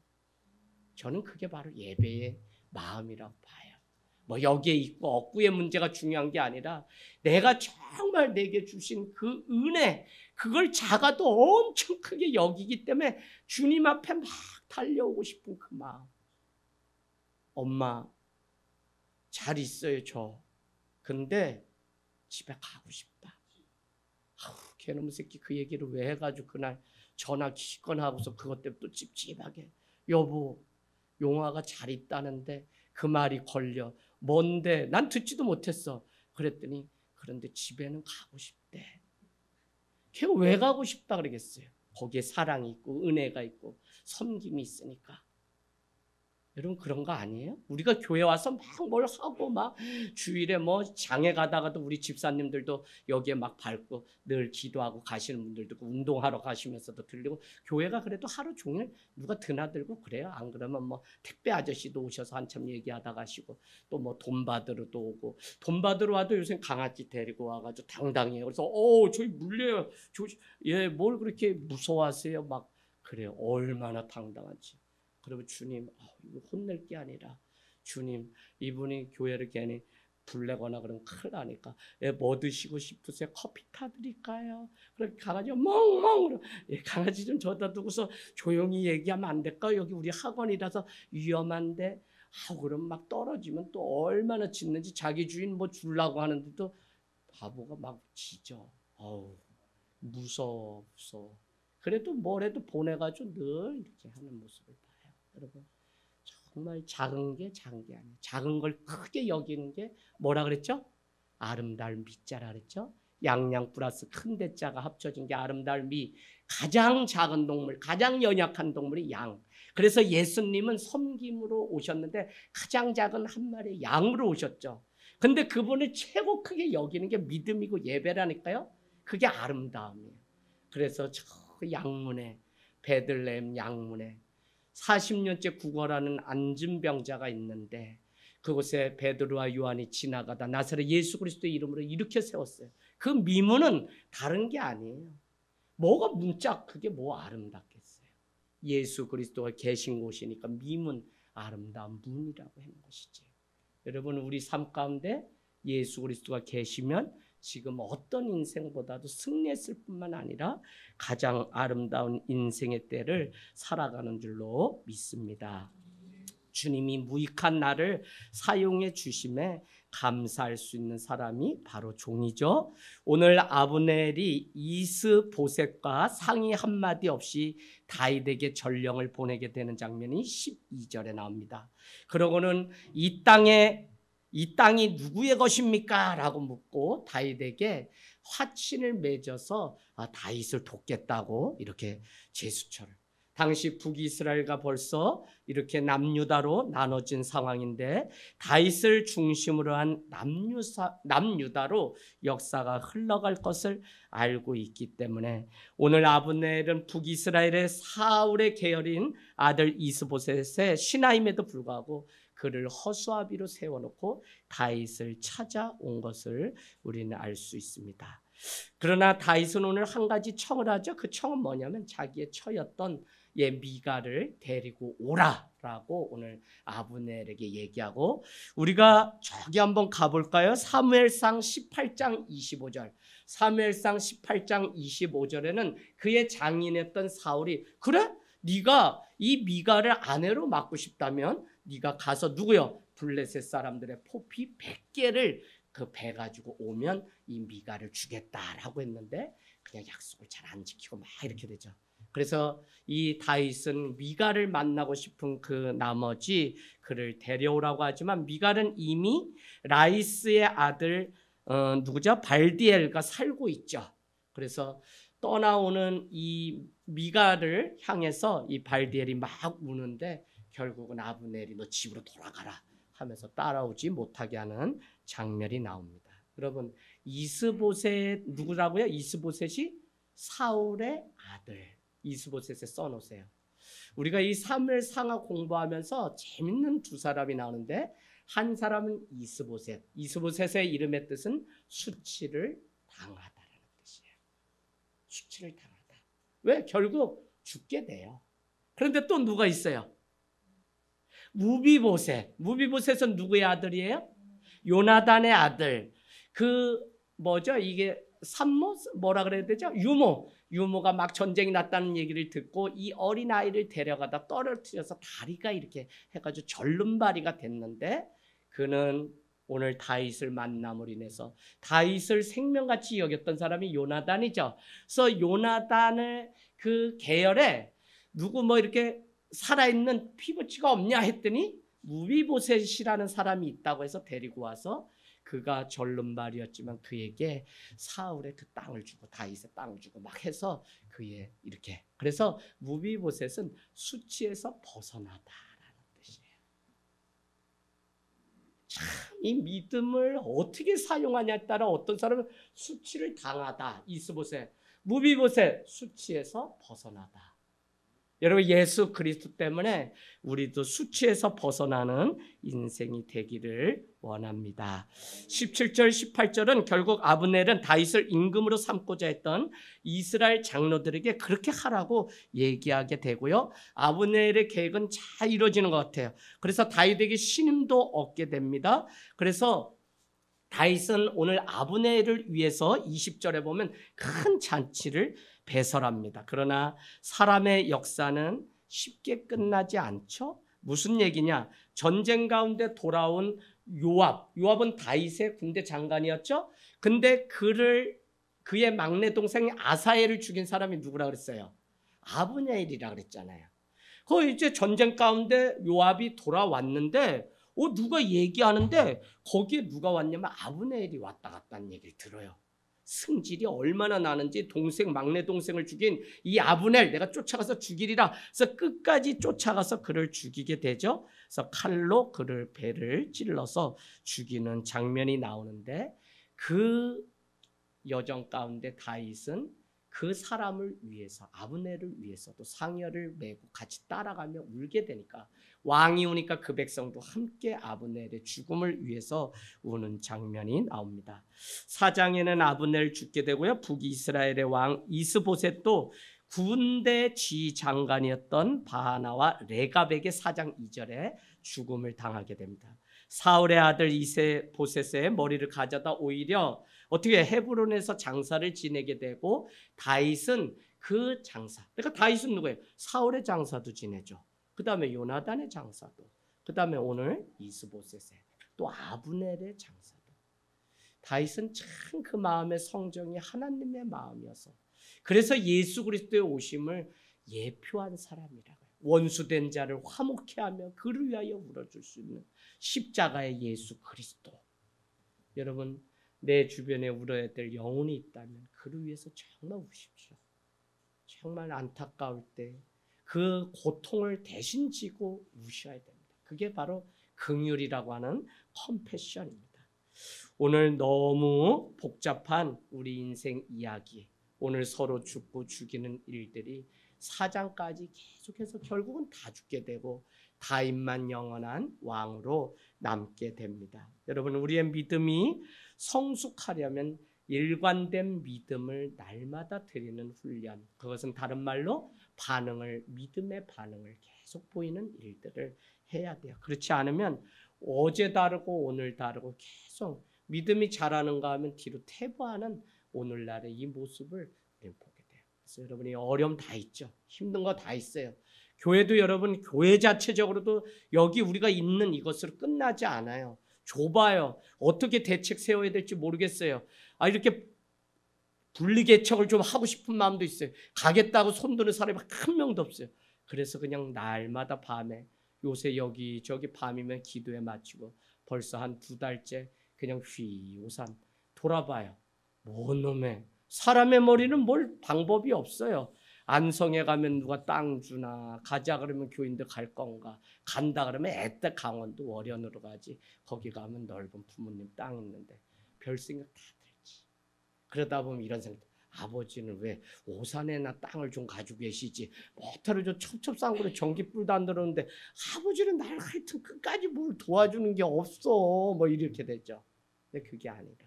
저는 그게 바로 예배의 마음이라고 봐요. 뭐 여기에 있고 없고의 문제가 중요한 게 아니라, 내가 정말 내게 주신 그 은혜, 그걸 작아도 엄청 크게 여기기 때문에 주님 앞에 막 달려오고 싶은 그 마음. 엄마 잘 있어요 저. 근데 집에 가고 싶다. 걔놈 새끼 그 얘기를 왜 해가지고 그날 전화 기껏 하고서 그것 때문에 또 찝찝하게. 여보 용화가 잘 있다는데 그 말이 걸려. 뭔데? 난 듣지도 못했어. 그랬더니 그런데 집에는 가고 싶대. 걔가 왜 가고 싶다 그러겠어요? 거기에 사랑이 있고 은혜가 있고 섬김이 있으니까. 여러분 그런 거 아니에요? 우리가 교회 와서 막 뭘 하고 막 주일에 뭐 장에 가다가도 우리 집사님들도 여기에 막 밟고 늘 기도하고 가시는 분들도 있고, 운동하러 가시면서도 들리고, 교회가 그래도 하루 종일 누가 드나들고 그래요. 안 그러면 뭐 택배 아저씨도 오셔서 한참 얘기하다 가시고, 또 뭐 돈 받으러도 오고, 돈 받으러 와도 요새 강아지 데리고 와가지고 당당해요. 그래서 저희 물려요. 예, 뭘 그렇게 무서워하세요? 막 그래요. 얼마나 당당한지. 그러면 주님, 이거 혼낼 게 아니라, 주님 이분이 교회를 괜히 불내거나 그러면 큰일 나니까, 뭐 드시고 싶으세요? 커피 타드릴까요? 그렇게 강아지가 멍멍, 강아지 좀 저다 두고서 조용히 얘기하면 안 될까요? 여기 우리 학원이라서 위험한데. 그럼 막 떨어지면 또 얼마나 짖는지. 자기 주인 뭐 주려고 하는데도 바보가 막 짖어. 무서워. 그래도 뭐래도 보내가지고 늘 이렇게 하는 모습을 봐요. 여러분 정말 작은 게 아니에요. 작은 걸 크게 여기는 게 뭐라 그랬죠? 아름다울 미자라 그랬죠? 양양 플러스 큰 대자가 합쳐진 게 아름다울 미. 가장 작은 동물, 가장 연약한 동물이 양. 그래서 예수님은 섬김으로 오셨는데 가장 작은 한 마리의 양으로 오셨죠. 근데 그분을 최고 크게 여기는 게 믿음이고 예배라니까요. 그게 아름다움이에요. 그래서 저 양문에, 베들레헴 양문에 40년째 구걸하는 안진병자가 있는데, 그곳에 베드로와 요한이 지나가다 나사렛 예수 그리스도의 이름으로 일으켜 세웠어요. 그 미문은 다른 게 아니에요. 뭐가 문짝 그게 뭐 아름답겠어요. 예수 그리스도가 계신 곳이니까 미문, 아름다운 문이라고 하는 것이지. 여러분 우리 삶 가운데 예수 그리스도가 계시면 지금 어떤 인생보다도 승리했을 뿐만 아니라 가장 아름다운 인생의 때를 살아가는 줄로 믿습니다. 주님이 무익한 나를 사용해 주심에 감사할 수 있는 사람이 바로 종이죠. 오늘 아브넬이 이스보셋과 상의 한마디 없이 다윗에게 전령을 보내게 되는 장면이 12절에 나옵니다. 그러고는 이 땅이 누구의 것입니까? 라고 묻고 다윗에게 화친을 맺어서 다윗을 돕겠다고 이렇게 제스처를. 당시 북이스라엘과 벌써 이렇게 남유다로 나눠진 상황인데 다윗을 중심으로 한 남유다로 역사가 흘러갈 것을 알고 있기 때문에 오늘 아브넬은 북이스라엘의 사울의 계열인 아들 이스보셋의 신하임에도 불구하고 그를 허수아비로 세워놓고 다윗을 찾아온 것을 우리는 알 수 있습니다. 그러나 다윗은 오늘 한 가지 청을 하죠. 그 청은 뭐냐면 자기의 처였던 미가를 데리고 오라라고 오늘 아브넬에게 얘기하고, 우리가 저기 한번 가볼까요? 사무엘상 18장 25절. 사무엘상 18장 25절에는 그의 장인했던 사울이, 그래? 네가 이 미가를 아내로 맡고 싶다면 네가 가서 누구요? 블레셋 사람들의 포피 100개를 그 배 가지고 오면 이 미가를 주겠다라고 했는데 그냥 약속을 잘 안 지키고 막 이렇게 되죠. 그래서 이 다윗은 미가를 만나고 싶은 그 나머지 그를 데려오라고 하지만 미갈은 이미 라이스의 아들 누구죠? 발디엘과 살고 있죠. 그래서 떠나오는 이 미갈을 향해서 이 발디엘이 막 우는데 결국은 아브넬이 너 집으로 돌아가라 하면서 따라오지 못하게 하는 장면이 나옵니다. 여러분, 이스보셋 누구라고요? 이스보셋이 사울의 아들. 이스보셋에 써놓으세요. 우리가 이 사무엘상하 공부하면서 재밌는 두 사람이 나오는데, 한 사람은 이스보셋. 이스보셋의 이름의 뜻은 수치를 당하다라는 뜻이에요. 수치를 당하다. 왜? 결국 죽게 돼요. 그런데 또 누가 있어요? 무비보셋. 무비보셋은 누구의 아들이에요? 요나단의 아들. 이게 산모? 뭐라 그래야 되죠? 유모가 막 전쟁이 났다는 얘기를 듣고 이 어린아이를 데려가다 떨어뜨려서 다리가 이렇게 해가지고 절름발이가 됐는데, 그는 오늘 다윗을 만남으로 인해서 다윗을 생명같이 여겼던 사람이 요나단이죠. 그래서 요나단을 그 계열에 누구 이렇게 살아있는 피부치가 없냐 했더니 무비보셋이라는 사람이 있다고 해서 데리고 와서, 그가 절름발이었지만 그에게 사울의 그 땅을 주고 다윗의 땅을 주고 막 해서 그의 이렇게, 그래서 무비보셋은 수치에서 벗어나다라는 뜻이에요. 참 이 믿음을 어떻게 사용하냐에 따라 어떤 사람은 수치를 당하다, 이스보셋, 무비보셋, 수치에서 벗어나다. 여러분, 예수 그리스도 때문에 우리도 수치에서 벗어나는 인생이 되기를 원합니다. 17절 18절은 결국 아브넬은 다윗을 임금으로 삼고자 했던 이스라엘 장로들에게 그렇게 하라고 얘기하게 되고요. 아브넬의 계획은 잘 이루어지는 것 같아요. 그래서 다윗에게 신임도 얻게 됩니다. 그래서 다윗은 오늘 아브넬을 위해서 20절에 보면 큰 잔치를 배설합니다. 그러나 사람의 역사는 쉽게 끝나지 않죠. 무슨 얘기냐? 전쟁 가운데 돌아온 요압은 다윗의 군대 장관이었죠. 근데 그의 막내 동생 아사엘을 죽인 사람이 누구라 그랬어요? 아브넬이라 그랬잖아요. 이제 전쟁 가운데 요압이 돌아왔는데 누가 얘기하는데 거기에 누가 왔냐면 아브넬이 왔다 갔다는 얘기를 들어요. 승질이 얼마나 나는지, 막내 동생을 죽인 이 아브넬 내가 쫓아가서 죽이리라. 그래서 끝까지 쫓아가서 그를 죽이게 되죠. 그래서 칼로 그를 배를 찔러서 죽이는 장면이 나오는데, 그 여정 가운데 다윗은 그 사람을 위해서, 아브넬을 위해서도 상여를 메고 같이 따라가며 울게 되니까, 왕이 우니까 그 백성도 함께 아브넬의 죽음을 위해서 우는 장면이 나옵니다. 4장에는 아브넬 죽게 되고요. 북이스라엘의 왕 이스보셋도 군대 지장관이었던 바하나와 레갑에게 4장 2절에 죽음을 당하게 됩니다. 사울의 아들 이스보셋의 머리를 가져다 오히려 어떻게 헤브론에서 장사를 지내게 되고, 다윗은 그 장사, 그러니까 다윗은 누구예요? 사울의 장사도 지내죠. 그 다음에 요나단의 장사도, 그 다음에 오늘 이스보셋의, 또 아브넬의 장사도. 다윗은 참 그 마음의 성정이 하나님의 마음이어서 그래서 예수 그리스도의 오심을 예표한 사람이라고요. 원수된 자를 화목케 하며 그를 위하여 울어줄 수 있는 십자가의 예수 그리스도. 여러분, 내 주변에 울어야 될 영혼이 있다면 그를 위해서 정말 우십시오. 정말 안타까울 때 그 고통을 대신 지고 우셔야 됩니다. 그게 바로 긍휼이라고 하는 컴패션입니다. 오늘 너무 복잡한 우리 인생 이야기, 오늘 서로 죽고 죽이는 일들이 4장까지 계속해서 결국은 다 죽게 되고 다윗만 영원한 왕으로 남게 됩니다. 여러분, 우리의 믿음이 성숙하려면 일관된 믿음을 날마다 드리는 훈련, 그것은 다른 말로 믿음의 반응을 계속 보이는 일들을 해야 돼요. 그렇지 않으면 어제 다르고 오늘 다르고 계속 믿음이 자라는가 하면 뒤로 퇴보하는 오늘날의 이 모습을 우리는 보게 돼요. 그래서 여러분이 어려움 다 있죠. 힘든 거 다 있어요. 교회도 여러분, 교회 자체적으로도 여기 우리가 있는 이것으로 끝나지 않아요. 좁아요. 어떻게 대책 세워야 될지 모르겠어요. 이렇게 분리개척을 좀 하고 싶은 마음도 있어요. 가겠다고 손드는 사람이 한 명도 없어요. 그래서 그냥 날마다 밤에, 요새 여기저기 밤이면 기도에 마치고 벌써 한 2달째 그냥 휘오산 돌아봐요. 뭔 놈의 사람의 머리는 뭘 방법이 없어요. 안성에 가면 누가 땅 주나, 가자 그러면 교인들 갈 건가, 간다 그러면 애때 강원도 월연으로 가지, 거기 가면 넓은 부모님 땅 있는데 별 생각 다 들지. 그러다 보면 이런 생각, 아버지는 왜 오산에나 땅을 좀 가지고 계시지, 뭐하러 저 첩첩산구로 전기불도 안 들어오는데 아버지는 날 하여튼 끝까지 뭘 도와주는 게 없어, 뭐 이렇게 되죠. 근데 그게 아니라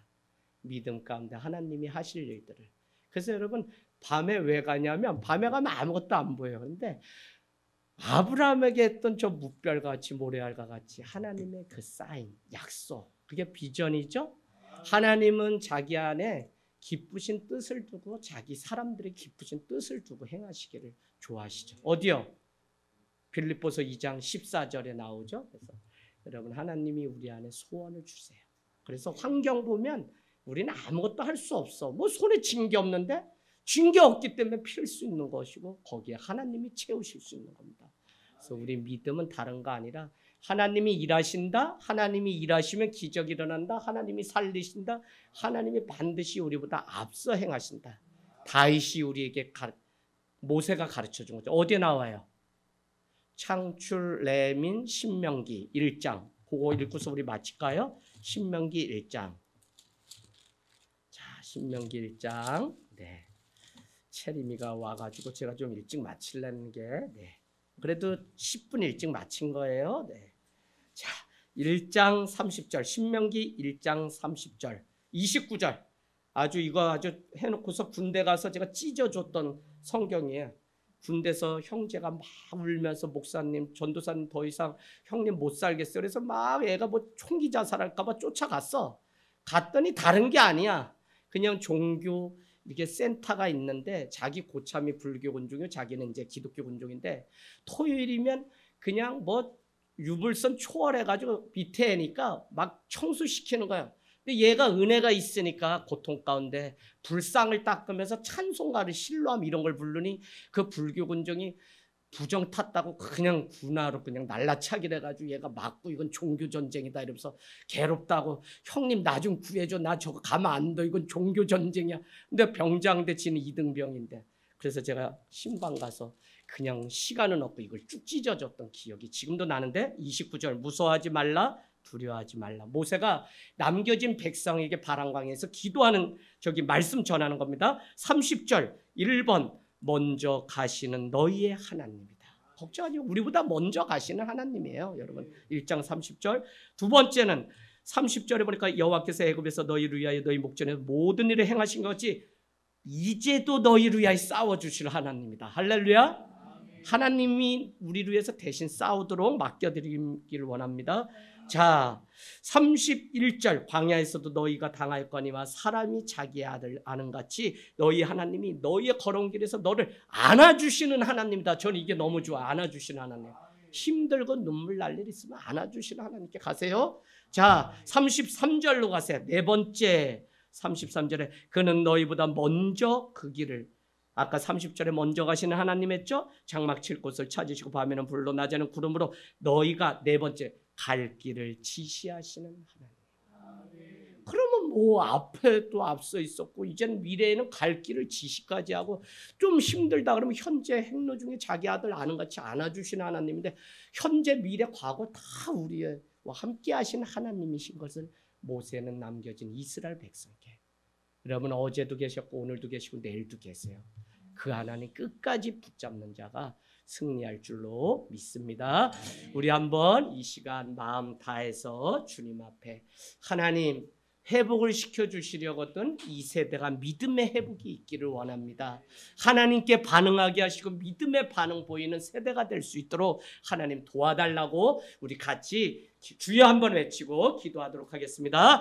믿음 가운데 하나님이 하실 일들을. 그래서 여러분, 밤에 왜 가냐면 밤에 가면 아무것도 안 보여요. 그런데 아브라함에게 했던 저 뭇별같이 모래알과 같이 하나님의 그 사인, 약속, 그게 비전이죠. 하나님은 자기 안에 기쁘신 뜻을 두고 자기 사람들의 기쁘신 뜻을 두고 행하시기를 좋아하시죠. 어디요? 빌립보서 2장 14절에 나오죠. 그래서 여러분, 하나님이 우리 안에 소원을 주세요. 그래서 환경 보면 우리는 아무것도 할 수 없어. 뭐 손에 쥔 게 없는데, 쥔 게 없기 때문에 필 수 있는 것이고 거기에 하나님이 채우실 수 있는 겁니다. 그래서 우리 믿음은 다른 거 아니라 하나님이 일하신다. 하나님이 일하시면 기적이 일어난다. 하나님이 살리신다. 하나님이 반드시 우리보다 앞서 행하신다. 다윗이 우리에게 모세가 가르쳐준 거죠. 어디에 나와요? 창출, 레민, 신명기 1장. 그거 읽고서 우리 마칠까요? 신명기 1장. 자, 신명기 1장. 네. 체리미가 와가지고 제가 좀 일찍 마치려는 게, 네. 그래도 10분 일찍 마친 거예요. 네. 자, 1장 30절, 신명기 1장 30절, 29절. 이거 아주 해놓고서 군대 가서 제가 찢어줬던 성경이에요. 군대에서 형제가 막 울면서 목사님, 전도사님 더 이상 형님 못 살겠어요. 그래서 막 애가 뭐 총기 자살할까봐 쫓아갔어. 갔더니 다른 게 아니야. 그냥 종교 이렇게 센터가 있는데 자기 고참이 불교 군종이고 자기는 이제 기독교 군종인데 토요일이면 그냥 뭐 유불선 초월해가지고 밑에 애니까 막 청소시키는 거야. 근데 얘가 은혜가 있으니까 고통 가운데 불상을 닦으면서 찬송가를 신로함 이런 걸 부르니 그 불교 군종이 부정 탔다고 그냥 군화로 그냥 날라차기를 해가지고 얘가 맞고 이건 종교 전쟁이다 이러면서 괴롭다고 형님 나 좀 구해줘 나 저거 가면 안 돼 이건 종교 전쟁이야. 근데 병장대 지는 2등병인데 그래서 제가 신방 가서 그냥 시간은 없고 이걸 쭉 찢어줬던 기억이 지금도 나는데 29절 무서워하지 말라 두려워하지 말라. 모세가 남겨진 백성에게 바람광에서 기도하는 저기 말씀 전하는 겁니다. 30절 1번 먼저 가시는 너희의 하나님이다. 걱정하지 마. 우리보다 먼저 가시는 하나님이에요. 여러분 1장 30절. 두 번째는 30절에 보니까 여호와께서 애굽에서 너희를 위하여 너희 목전에서 모든 일을 행하신 것이 이제도 너희를 위하여 싸워주실 하나님이다. 할렐루야. 하나님이 우리를 위해서 대신 싸우도록 맡겨드리기를 원합니다. 자, 31절 광야에서도 너희가 당하였거니와 사람이 자기 아들 아는 같이 너희 하나님이 너희의 걸어온 길에서 너를 안아주시는 하나님이다. 저는 이게 너무 좋아. 안아주시는 하나님. 힘들고 눈물 날 일 있으면 안아주시는 하나님께 가세요. 자, 33절로 가세요. 네 번째 33절에 그는 너희보다 먼저 그 길을, 아까 30절에 먼저 가시는 하나님 했죠? 장막 칠 곳을 찾으시고 밤에는 불로 낮에는 구름으로 너희가 네 번째 갈 길을 지시하시는 하나님. 그러면 뭐 앞에도 앞서 있었고 이제는 미래에는 갈 길을 지시까지 하고, 좀 힘들다 그러면 현재 행로 중에 자기 아들 아는 같이 안아주시는 하나님인데 현재 미래 과거 다 우리와 함께 하시는 하나님이신 것을 모세는 남겨진 이스라엘 백성에게, 여러분 어제도 계셨고 오늘도 계시고 내일도 계세요. 그 하나님 끝까지 붙잡는 자가 승리할 줄로 믿습니다. 우리 한번 이 시간 마음 다해서 주님 앞에 하나님 회복을 시켜주시려거든 이 세대가 믿음의 회복이 있기를 원합니다. 하나님께 반응하게 하시고 믿음의 반응 보이는 세대가 될 수 있도록 하나님 도와달라고 우리 같이 주여 한번 외치고 기도하도록 하겠습니다.